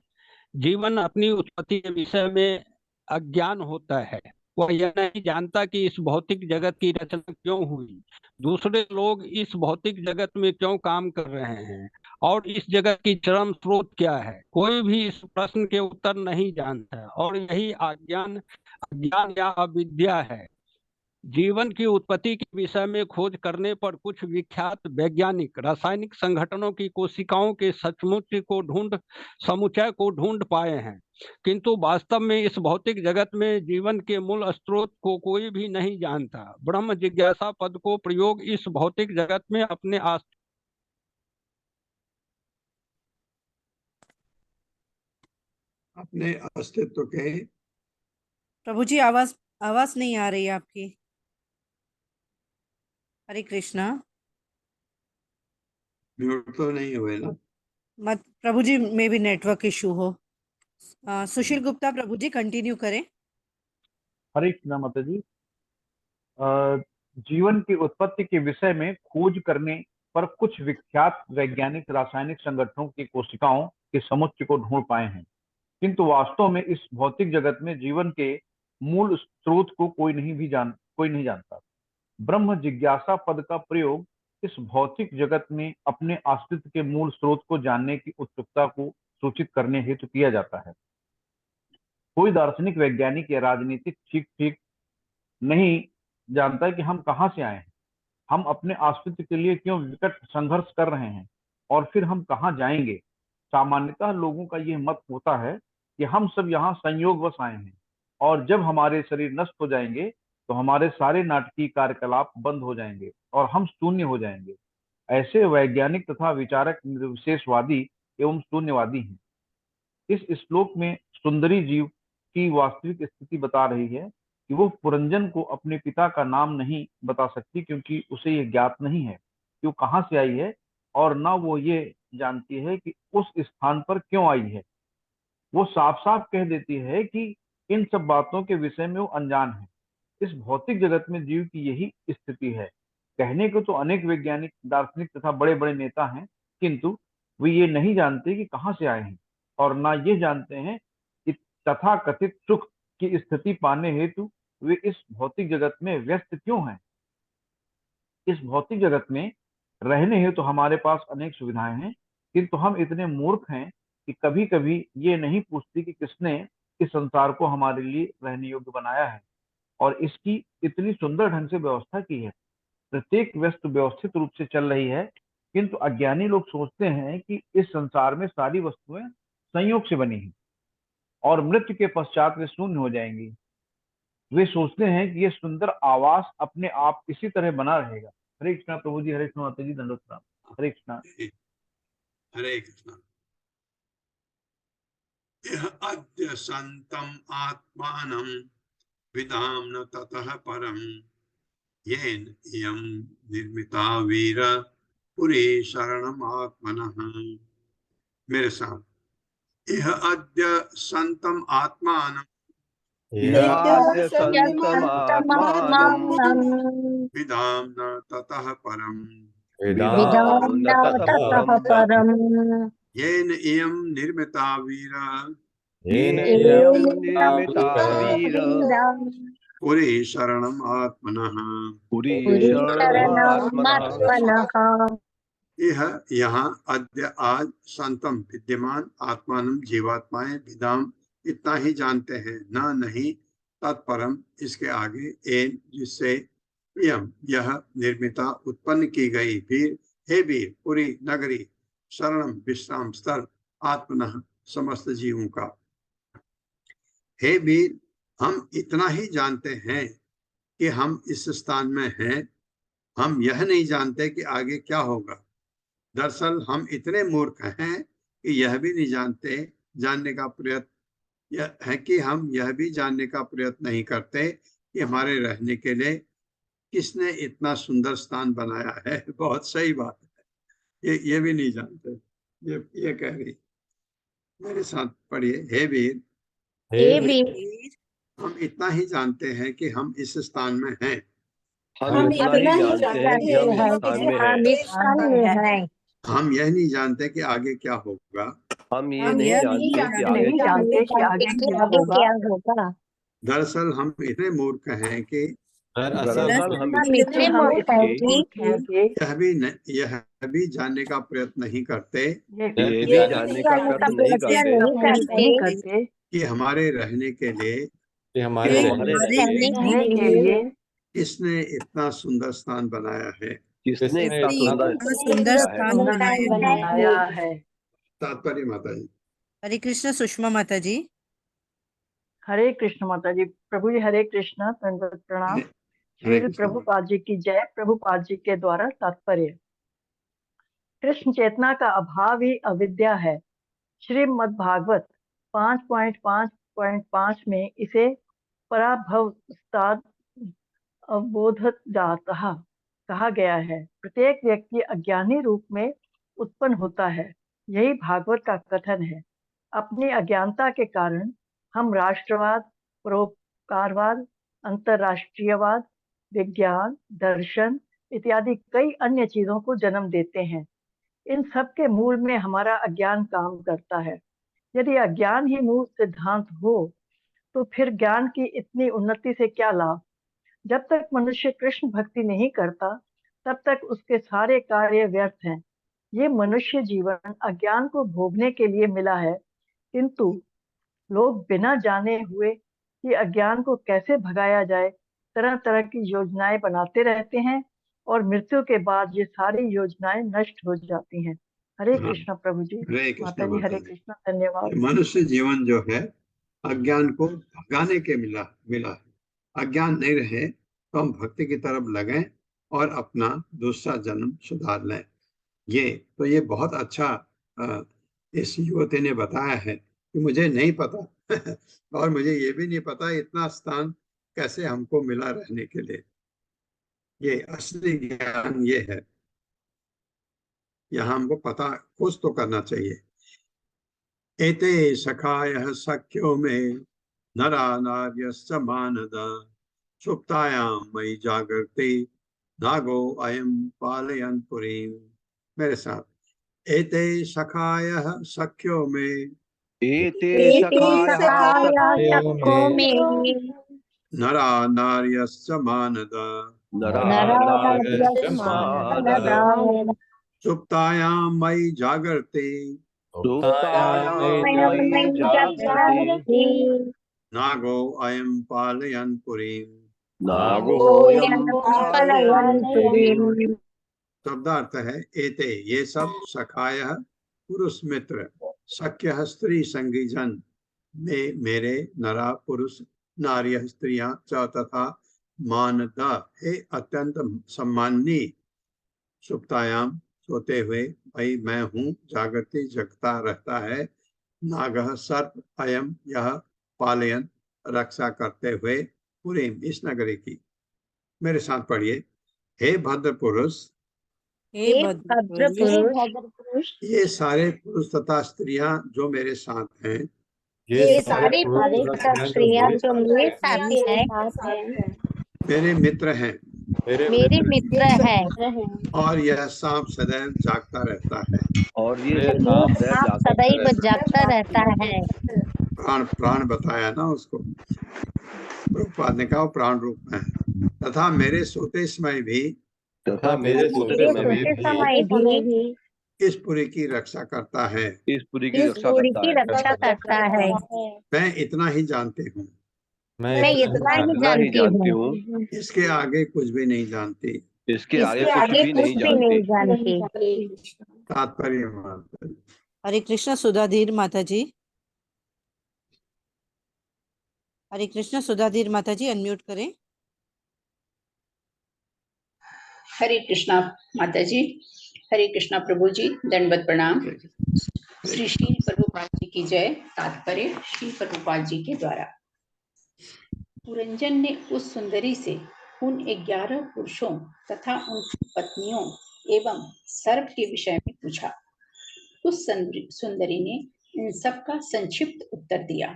जीवन अपनी उत्पत्ति के विषय में अज्ञान होता है। वह यह नहीं जानता कि इस भौतिक जगत की रचना क्यों हुई, दूसरे लोग इस भौतिक जगत में क्यों काम कर रहे हैं और इस जगत की चरम स्रोत क्या है। कोई भी इस प्रश्न के उत्तर नहीं जानता और यही अज्ञान अज्ञान या अविद्या है। जीवन की उत्पत्ति के विषय में खोज करने पर कुछ विख्यात वैज्ञानिक रासायनिक संगठनों की कोशिकाओं के समुच्चय को ढूंढ पाए हैं, किंतु वास्तव में इस भौतिक जगत में जीवन के मूल स्रोत को कोई भी नहीं जानता। ब्रह्म जिज्ञासा पद को प्रयोग इस भौतिक जगत में अपने अस्तित्व के। प्रभु जी आवाज नहीं आ रही है आपकी। हरे कृष्णा। म्यूट तो नहीं हुए ना। मत प्रभु जी में भी नेटवर्क इशू हो। सुशील गुप्ता प्रभु जी कंटिन्यू करें। हरे कृष्णा माता जी। जीवन की उत्पत्ति के विषय में खोज करने पर कुछ विख्यात वैज्ञानिक रासायनिक संगठनों की कोशिकाओं के समुच्चय को ढूंढ पाए हैं, किंतु वास्तव में इस भौतिक जगत में जीवन के मूल स्रोत को कोई नहीं जानता। ब्रह्म जिज्ञासा पद का प्रयोग इस भौतिक जगत में अपने अस्तित्व के मूल स्रोत को जानने की उत्सुकता को सूचित करने हेतु किया जाता है। कोई दार्शनिक, वैज्ञानिक या राजनीतिक ठीक नहीं जानता कि हम कहां से आए हैं, हम अपने अस्तित्व के लिए क्यों विकट संघर्ष कर रहे हैं और फिर हम कहां जाएंगे। सामान्यतः लोगों का यह मत होता है कि हम सब यहाँ संयोगवश आए हैं और जब हमारे शरीर नष्ट हो जाएंगे तो हमारे सारे नाटकीय कार्यकलाप बंद हो जाएंगे और हम शून्य हो जाएंगे। ऐसे वैज्ञानिक तथा विचारक निर्विशेषवादी एवं शून्यवादी हैं। इस श्लोक में सुंदरी जीव की वास्तविक स्थिति बता रही है कि वो पुरंजन को अपने पिता का नाम नहीं बता सकती, क्योंकि उसे ये ज्ञात नहीं है कि वो कहाँ से आई है और न वो ये जानती है कि उस स्थान पर क्यों आई है। वो साफ साफ कह देती है कि इन सब बातों के विषय में वो अनजान है। इस भौतिक जगत में जीव की यही स्थिति है। कहने को तो अनेक वैज्ञानिक, दार्शनिक तथा बड़े बड़े नेता हैं, किंतु वे ये नहीं जानते कि कहाँ से आए हैं और ना ये जानते हैं कि तथाकथित सुख की स्थिति पाने हेतु वे इस भौतिक जगत में व्यस्त क्यों हैं। इस भौतिक जगत में रहने हेतु हमारे पास अनेक सुविधाएं हैं, किंतु हम इतने मूर्ख हैं कि कभी कभी ये नहीं पूछते कि किसने इस संसार को हमारे लिए रहने योग्य बनाया है और इसकी इतनी सुंदर ढंग से व्यवस्था की है। प्रत्येक वस्तु व्यवस्थित रूप से चल रही है, किंतु अज्ञानी लोग सोचते हैं कि इस संसार में सारी वस्तुएं संयोग से बनी हैं और मृत्यु के पश्चात वे शून्य हो जाएंगी। वे सोचते हैं कि यह सुंदर आवास अपने आप इसी तरह बना रहेगा। हरे कृष्णा प्रभु जी, हरे कृष्णा माता जी, दंडोत प्रणाम। हरे कृष्णा। हरे कृष्णा। यह अद्य संतम आत्मानं विदाम्न ततः परम येन इयं निर्मिता वीर पुरी शरणम आत्मनः। मेरे साथ, यह अद्य संतम आत्मानं आद्य संतम आत्मानं विदाम्न ततः परम विदाम्न ततः परम् येन इयं निर्मिता वीर येन इयं निर्मिता वीर पुरी शरणम आत्मनः। पुरी शरणमात्मनः। यह यहाँ अद्य आज संतम विद्यमान आत्मानम जीवात्माएं विदाम इतना ही जानते हैं, न नहीं तत्परम इसके आगे एन जिससे यह निर्मिता उत्पन्न की गई वीर, हे वीर पूरी नगरी शरणम विश्राम स्तर आत्मनः समस्त जीवों का। हे वीर, हम इतना ही जानते हैं कि हम इस स्थान में हैं, हम यह नहीं जानते कि आगे क्या होगा। दरअसल हम इतने मूर्ख हैं कि यह भी नहीं जानते, जानने का प्रयत्न यह है कि हम यह भी जानने का प्रयत्न नहीं करते कि हमारे रहने के लिए किसने इतना सुंदर स्थान बनाया है। बहुत सही बात है, ये भी नहीं जानते। ये कह रही, मेरे साथ पढ़िए। हे वीर, हम इतना ही जानते हैं कि हम इस स्थान में हैं। हम इतना ही जानते हैं कि हम इस स्थान में हैं। हम यह नहीं जानते कि आगे क्या होगा। हम ये नहीं जानते कि आगे क्या होगा। दरअसल हम इतने मूर्ख हैं कि दरअसल हम इतने मूर्ख हैं कि यह भी जानने का प्रयत्न नहीं करते ये भी जानने का प्रयत्न नहीं करते कि हमारे रहने के लिए कि हमारे रहने के लिए किसने इतना सुंदर स्थान बनाया है। किसने इतना सुंदर स्थान बनाया है। तात्पर्य माता जी। हरे कृष्ण। सुषमा माता जी। हरे कृष्ण माता जी। प्रभु जी हरे कृष्ण, दंडवत प्रणाम। श्री प्रभुपाद जी की जय। प्रभुपाद जी के द्वारा तात्पर्य। कृष्ण चेतना का अभाव ही अविद्या है। श्रीमद् भागवत 5.5.5 में इसे पराभवस्ताद अवबोधत जाता कहा गया है। प्रत्येक व्यक्ति अज्ञानी रूप में उत्पन्न होता है, यही भागवत का कथन है। अपनी अज्ञानता के कारण हम राष्ट्रवाद, परोपकारवाद, अंतरराष्ट्रीयवाद, विज्ञान, दर्शन इत्यादि कई अन्य चीजों को जन्म देते हैं। इन सब के मूल में हमारा अज्ञान काम करता है। यदि अज्ञान ही मूल सिद्धांत हो तो फिर ज्ञान की इतनी उन्नति से क्या लाभ? जब तक मनुष्य कृष्ण भक्ति नहीं करता तब तक उसके सारे कार्य व्यर्थ हैं। ये मनुष्य जीवन अज्ञान को भोगने के लिए मिला है, किंतु लोग बिना जाने हुए कि अज्ञान को कैसे भगाया जाए तरह तरह की योजनाएं बनाते रहते हैं और मृत्यु के बाद ये सारी योजनाएं नष्ट हो जाती हैं। हरे कृष्णा प्रभु जी। हरे कृष्ण माता जी हरे जी। कृष्णा, धन्यवाद। मनुष्य जीवन जो है अज्ञान को भगाने के मिला है। अज्ञान नहीं रहे तो हम भक्ति की तरफ लगें और अपना दूसरा जन्म सुधार लें। ये बहुत अच्छा इस युवती ने बताया है कि मुझे नहीं पता और मुझे ये भी नहीं पता इतना स्थान कैसे हमको मिला रहने के लिए। ये असली ज्ञान ये है, यहाँ हमको पता कुछ तो करना चाहिए। एते सखायः सख्यो मे नरा नार्यश्च मानदा सुप्तायां मयि जागर्ति नागो अयं पालयन् पुरीम्। मेरे साथ, एते सखायः सख्यो मे एते सखायः सखायः सख्यो मे नरा नार्यश्च मानदा नरानार्यश्च मानदा सुप्तायां मयि जागर्ति सुप्तायां मयि मयि जागृति नागो अयं पालयन् पुरीम्। नागोऽयं पालयन् पुरीम्। शब्दार्थ है एते ये सब सखायः पुरुष मित्र, सख्यः स्त्री संगी जन में मेरे नरा पुरुष नार्यः स्त्रियां च तथा मानदा हे अत्यंत सम्मानी सुप्तायाम सोते हुए भाई मैं हूँ, जागृति जगता रहता है, नागः सर्प अयम यह पालयन रक्षा करते हुए पुरीम इस नगरी की। मेरे साथ पढ़िए। हे भद्र पुरुष, हे भद्र पुरुष, ये सारे पुरुष तथा स्त्रियां जो मेरे साथ हैं, ये सारे पुरुष तथा स्त्रियां जो मेरे साथ हैं मेरे मित्र हैं मेरे मित्र हैं और यह सांप सदैव जागता रहता है। और ये ये सांप सदैव सांप जागता सदैव रहता है। जागता रहता है। प्राण बताया ना उसको, प्रभुपाद ने कहा वो प्राण रूप में है। तथा मेरे सोते समय भी तथा मेरे सोते मेरे समय सोते भी समय भी इस पुरी की रक्षा करता है। इस पुरी की इस रक्षा पुरी करता की है। रक्षा करता है। मैं इतना ही जानती हूँ, मैं इतना ही इतना ही जानती हूँ, हूँ, इसके आगे कुछ भी नहीं जानती। इसके आगे इसके कुछ आगे भी कुछ नहीं भी नहीं जानती। जानती। तात्पर्य माता जी। हरे कृष्णा सुधाधीर माता जी। हरे कृष्णा सुधाधीर माता जी, अनम्यूट करें। हरे कृष्णा माता जी, हरे कृष्णा प्रभु जी, दंडवत प्रणाम। श्री श्री प्रभुपाद जी की जय। तात्पर्य श्री प्रभुपाद जी के द्वारा। पुरंजन ने उस सुंदरी से उन 11 पुरुषों तथा उनकी पत्नियों एवं सर्प के विषय में पूछा। उस सुंदरी ने इन सब का संक्षिप्त उत्तर दिया।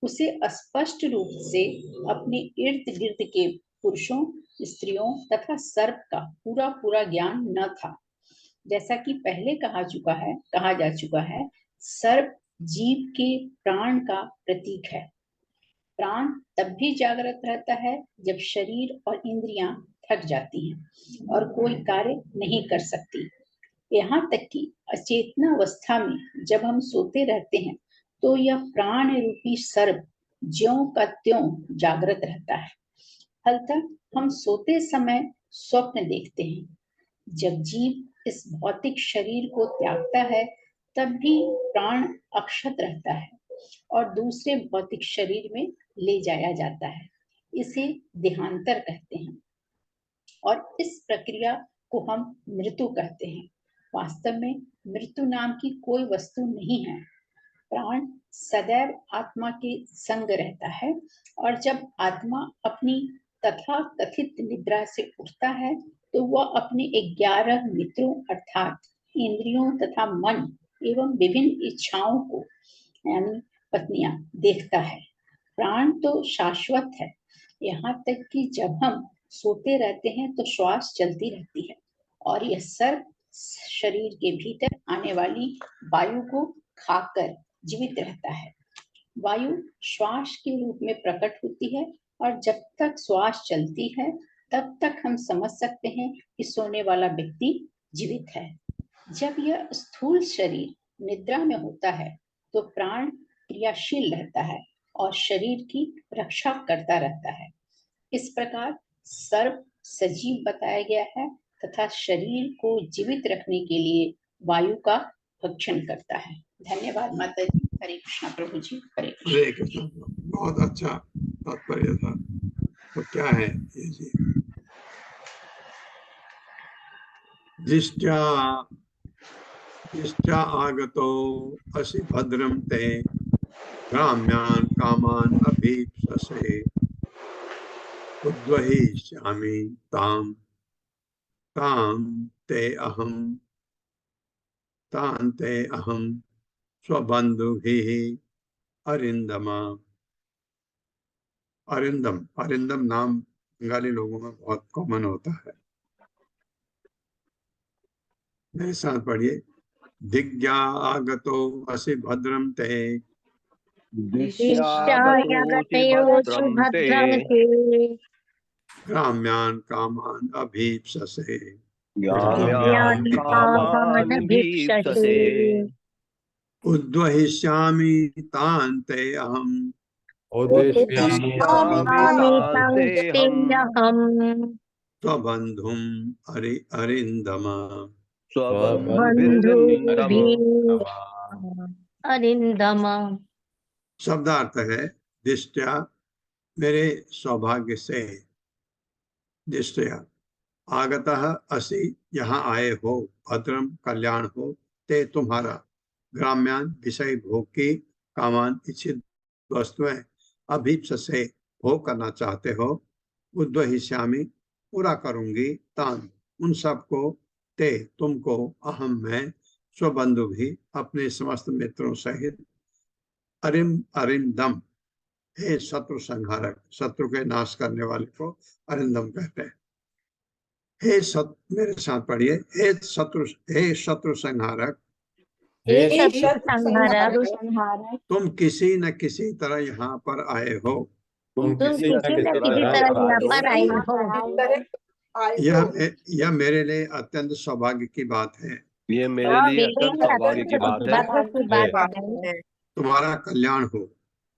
उसे स्पष्ट रूप से अपने इर्द गिर्द के पुरुषों, स्त्रियों तथा सर्प का पूरा ज्ञान न था। जैसा कि पहले कहा जा चुका है, सर्प जीव के प्राण का प्रतीक है। प्राण तब भी जागृत रहता है जब शरीर और इंद्रियां थक जाती हैं और कोई कार्य नहीं कर सकती। यहाँ तक कि अचेतना अवस्था में जब हम सोते रहते हैं तो यह प्राण रूपी सर्प ज्यों का त्यों जागृत रहता है। फलतः हम सोते समय स्वप्न देखते हैं। जब जीव इस भौतिक शरीर को त्यागता है तब भी प्राण अक्षत रहता है और दूसरे भौतिक शरीर में ले जाया जाता है। इसे देहांतर कहते हैं और इस प्रक्रिया को हम मृत्यु कहते हैं। वास्तव में मृत्यु नाम की कोई वस्तु नहीं है। प्राण सदैव आत्मा के संग रहता है और जब आत्मा अपनी तथा कथित निद्रा से उठता है तो वह अपने 11 मित्रों अर्थात इंद्रियों तथा मन एवं विभिन्न इच्छाओं को यानी पत्नियां देखता है। प्राण तो शाश्वत है, यहाँ तक कि जब हम सोते रहते हैं तो श्वास चलती रहती है और यह सर्प शरीर के भीतर आने वाली वायु को खाकर जीवित रहता है। वायु श्वास के रूप में प्रकट होती है और जब तक श्वास चलती है तब तक हम समझ सकते हैं कि सोने वाला व्यक्ति जीवित है। जब यह स्थूल शरीर निद्रा में होता है तो प्राण क्रियाशील रहता है और शरीर की रक्षा करता रहता है। इस प्रकार सर्प सजीव बताया गया है तथा शरीर को जीवित रखने के लिए वायु का भक्षण करता है। धन्यवाद माता जी। हरे कृष्णा प्रभु जी। हरे कृष्णा। हरे कृष्ण। बहुत अच्छा तात्पर्य था। तो क्या है ये जी? जिष्टा आगतो असि भद्रम ते ग्राम्यान् कामान् अभीप्ससे उद्वहिष्यामि तां ते अहं स्वबन्धुभिः अरिंदमा। अरिंदम नाम बंगाली लोगों में बहुत कॉमन होता है। मेरे साथ पढ़िए। दिग्या आगतो असि भद्रम ते दिश्यागतयोषु भद्रं ते ग्राम्यान् कामान् अभीप्ससे ग्राम्यान् कामान् भिक्षसे उद्वहिष्यामि तान् ते अहं उद्दिश्यामि तं तेऽहम् स्वबन्धुम् अरिन्दमा। बन्धुभिः अरिन्दम। शब्दार्थ है दिष्टया मेरे सौभाग्य से, दिष्टया आगतः असि यहाँ आए हो, भद्रम कल्याण हो, ते तुम्हारा, ग्राम्यान विषय भोग की, कामान इच्छित वस्तुएं, अभीप्स से भोग करना चाहते हो, उद्वहिष्यामि पूरा करूंगी, तान उन सबको, ते तुमको, अहम मैं, स्वबंधु भी अपने समस्त मित्रों सहित, अरिंदम हे शत्रु संहारक, शत्रु के नाश करने वाले को अरिंदम कहते हैं। मेरे साथ पढ़िए। हे शत्रु संहारक, तुम किसी न किसी तरह यहाँ पर आए हो। तुम किसी न किसी तरह यहाँ पर आए हो। यह मेरे लिए अत्यंत सौभाग्य की बात है। ये मेरे लिए अत्यंत सौभाग्य की बात है। तुम्हारा कल्याण हो।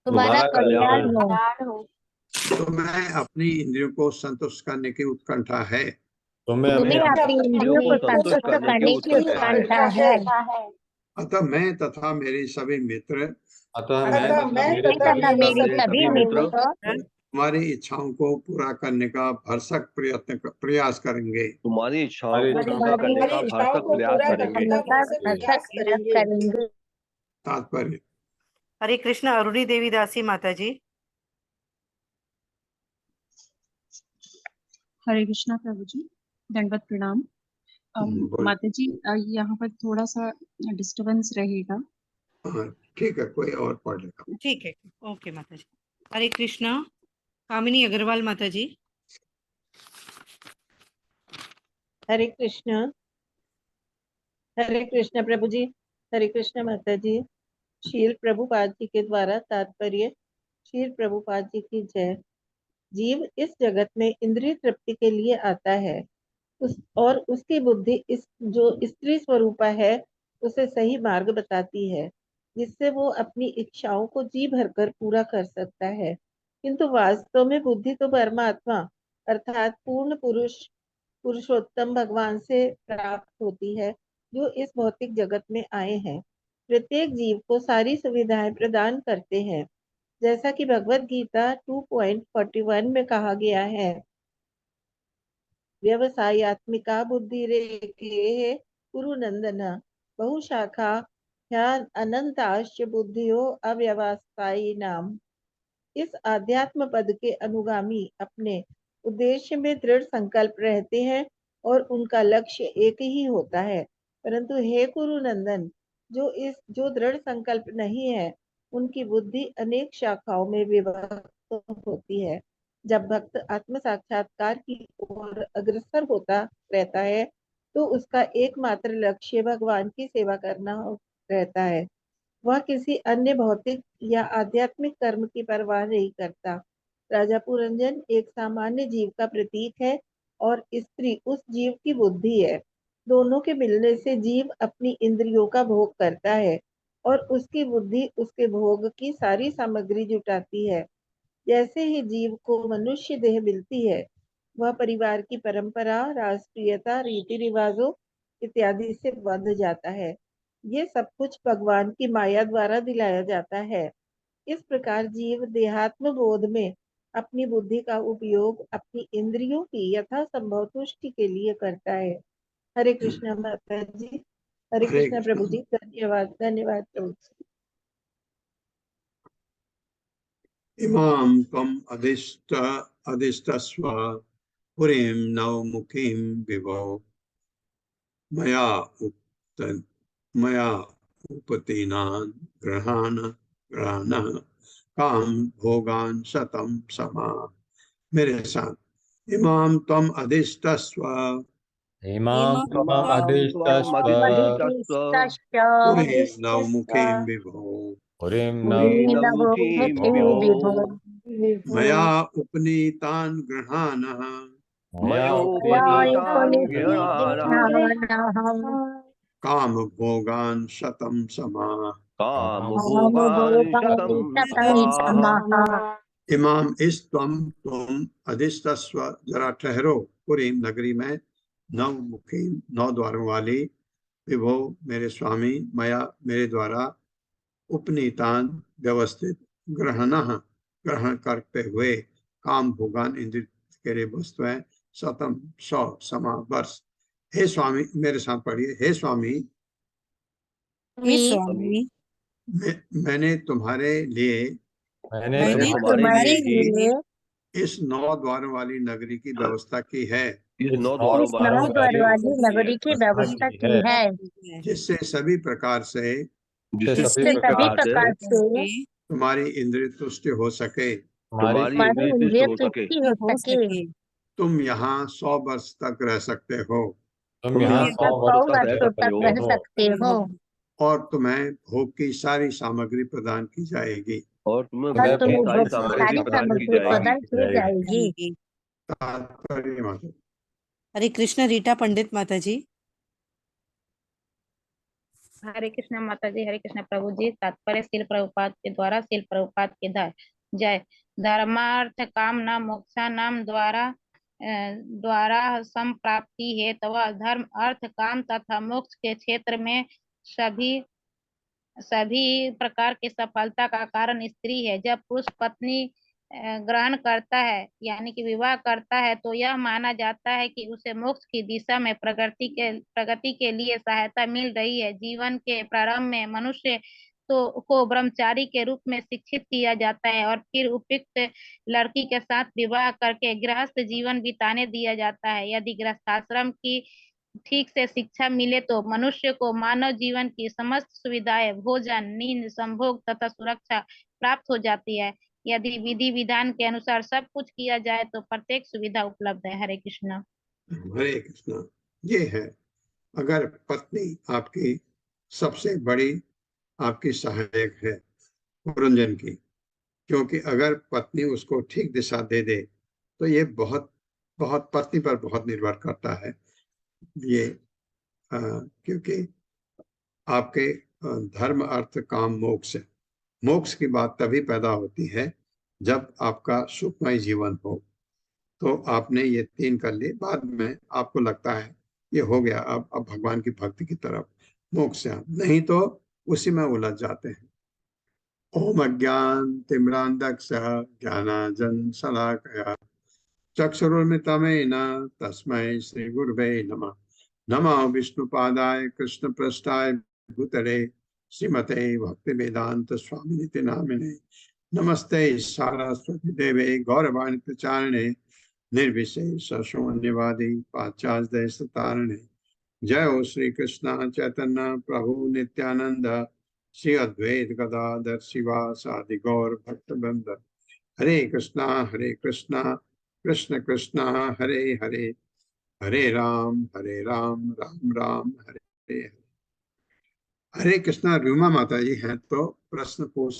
तुम्हारा कल्याण हो। तुम्हें अपनी इंद्रियों को संतुष्ट करने की उत्कंठा है। तुम्हें अपनी इंद्रियों को संतुष्ट करने की उत्कंठा है। अतः मैं तथा मेरे सभी मित्र तुम्हारी इच्छाओं को पूरा करने का भरसक प्रयास करेंगे। तुम्हारी इच्छाओं को पूरा करने का भरसक प्रयास करेंगे। तात्पर्य। हरे कृष्ण। अरुणी देवी दासी माता जी। हरे कृष्णा प्रभु जी, दंडवत प्रणाम। माता जी यहाँ पर थोड़ा सा डिस्टरबेंस रहेगा। ठीक है, कोई और पढ़ लेगा। ठीक है, ओके माता जी। हरे कृष्णा। कामिनी अग्रवाल माता जी। हरे कृष्णा। हरे कृष्णा प्रभु जी। हरे कृष्णा माता जी। शील प्रभुपाद जी के द्वारा तात्पर्य। शील प्रभुपाद जी की जय। जीव इस जगत में इंद्रिय तृप्ति के लिए आता है, और उसकी बुद्धि इस जो स्त्री स्वरूपा है उसे सही मार्ग बताती है, जिससे वो अपनी इच्छाओं को जी भरकर पूरा कर सकता है। किंतु वास्तव में बुद्धि तो परमात्मा अर्थात पूर्ण पुरुषोत्तम भगवान से प्राप्त होती है, जो इस भौतिक जगत में आए हैं। प्रत्येक जीव को सारी सुविधाएं प्रदान करते हैं, जैसा कि भगवत गीता 2.41 में कहा गया है। व्यवसायत्मिका बुद्धि रेखे कुरु नंदन बहुशाखा अनंताश्च बुद्धियो अव्यवसायी नाम। इस आध्यात्म पद के अनुगामी अपने उद्देश्य में दृढ़ संकल्प रहते हैं और उनका लक्ष्य एक ही होता है। परंतु हे कुरु नंदन, जो दृढ़ संकल्प नहीं है उनकी बुद्धि अनेक शाखाओं में विभक्त होती है। जब भक्त आत्म साक्षात्कार की ओर अग्रसर होता रहता है तो उसका एकमात्र लक्ष्य भगवान की सेवा करना रहता है। वह किसी अन्य भौतिक या आध्यात्मिक कर्म की परवाह नहीं करता। राजा पुरंजन एक सामान्य जीव का प्रतीक है और स्त्री उस जीव की बुद्धि है। दोनों के मिलने से जीव अपनी इंद्रियों का भोग करता है और उसकी बुद्धि उसके भोग की सारी सामग्री जुटाती है। जैसे ही जीव को मनुष्य देह मिलती है, वह परिवार की परंपरा, राष्ट्रीयता, रीति रिवाजों इत्यादि से बंध जाता है। ये सब कुछ भगवान की माया द्वारा दिलाया जाता है। इस प्रकार जीव देहात्म बोध में अपनी बुद्धि का उपयोग अपनी इंद्रियों की यथा संभव तुष्टि के लिए करता है। हरे कृष्णा माता जी। हरे हरे कृष्णा प्रभु जी। धन्यवाद धन्यवाद प्रभु जी। इमाम त्वम अधिष्ठस्व पुरीं नवमुखीं विभो मया उपतीनान् ग्रहाण काम भोगान शतम समा। मेरे साथ इमाम त्वम अधिष्ठस्व इमां त्वम् अधिष्ठस्व पुरीं नवमुखीं विभो पुरीं विभो मया उपनीतान् ग्रहाण मया काम भोगान शतम समा। इमाम इस तुम अधिष्ठस्व, जरा ठहरो, पुरी नगरी में, नवमुखी 9 द्वारों वाली, विभो मेरे स्वामी, मया मेरे द्वारा, उपनीतान व्यवस्थित, ग्रहण करते हुए, काम भोगान इंद्रिय के लिए वस्तुएं, शतम 100 समा वर्ष। हे स्वामी, मेरे साथ पढ़िए, हे स्वामी मैंने तुम्हारे लिए इस 9 द्वारों वाली नगरी की व्यवस्था की है। इस 9 द्वारों वाली नगरी की व्यवस्था की है, जिससे सभी प्रकार से तुम्हारी इंद्रिय तुष्टि हो सके। तुम्हारी इंद्रिय तुष्टि हो सके। तुम यहाँ 100 वर्ष तक रह सकते हो। तुम यहाँ 100 वर्षों तक रह सकते हो और तुम्हें भोग की सारी सामग्री प्रदान की जाएगी। और तुम्हें तुम्हें भोग की भोग सारी की सामग्री प्रदान की प्रदान जाएगी। की जाएगी। तात्पर्य माता। हरे कृष्ण रीटा पंडित माता जी। हरे कृष्ण माता जी। हरे कृष्ण प्रभु जी। तात्पर्य शिल प्रभुपाद के द्वारा, शिल प्रभुपाद के जय। धर्मार्थ काम न मोक्षा नाम द्वारा संप्राप्ति है तथा धर्म अर्थ काम तथा मोक्ष के क्षेत्र में सभी प्रकार की सफलता का कारण स्त्री है। जब पुरुष पत्नी ग्रहण करता है यानी कि विवाह करता है तो यह माना जाता है कि उसे मोक्ष की दिशा में प्रगति के लिए सहायता मिल रही है। जीवन के प्रारंभ में मनुष्य को ब्रह्मचारी के रूप में शिक्षित किया जाता है और फिर उपयुक्त लड़की के साथ विवाह करके गृहस्थ जीवन बिताने दिया जाता है। यदि गृहस्थाश्रम की ठीक से शिक्षा मिले तो मनुष्य को मानव जीवन की समस्त सुविधाएं, भोजन, नींद, संभोग तथा सुरक्षा प्राप्त हो जाती है। यदि विधि विधान के अनुसार सब कुछ किया जाए तो प्रत्येक सुविधा उपलब्ध है। हरे कृष्णा। हरे कृष्णा। ये है, अगर पत्नी आपकी सबसे बड़ी आपकी सहायक है पुरंजन की, क्योंकि अगर पत्नी उसको ठीक दिशा दे दे तो ये बहुत बहुत पत्नी पर बहुत निर्भर करता है ये, क्योंकि आपके धर्म अर्थ काम मोक्ष की बात तभी पैदा होती है जब आपका सुखमय जीवन हो। तो आपने ये 3 कर लिए, बाद में आपको लगता है ये हो गया, अब भगवान की भक्ति की तरफ मोक्ष, नहीं तो उसी में उलझ जाते हैं। ओम अज्ञान तिम्रांधस्य ज्ञानांजन शलाकया चक्षुरुन्मिलितं तस्मै श्री गुरुवे नमः। नमः विष्णुपादाय कृष्णपृष्ठाय भूतले श्रीमते भक्तिवेदांत स्वामिनिति नामिने। नमस्ते सारस्वती देवे गौरवाणी प्रचारिणे निर्विशेष शून्यवादी पाश्चात्य तारिणे। जय हो श्री कृष्ण चैतन्य प्रभु नित्यानंद श्री अद्वैत गदाधर शिवासादि गौर भक्तवृंद। हरे कृष्णा कृष्ण कृष्णा हरे हरे, हरे राम राम राम हरे हरे। हरे कृष्णा। रूमा माता जी हैं तो प्रश्न पूछ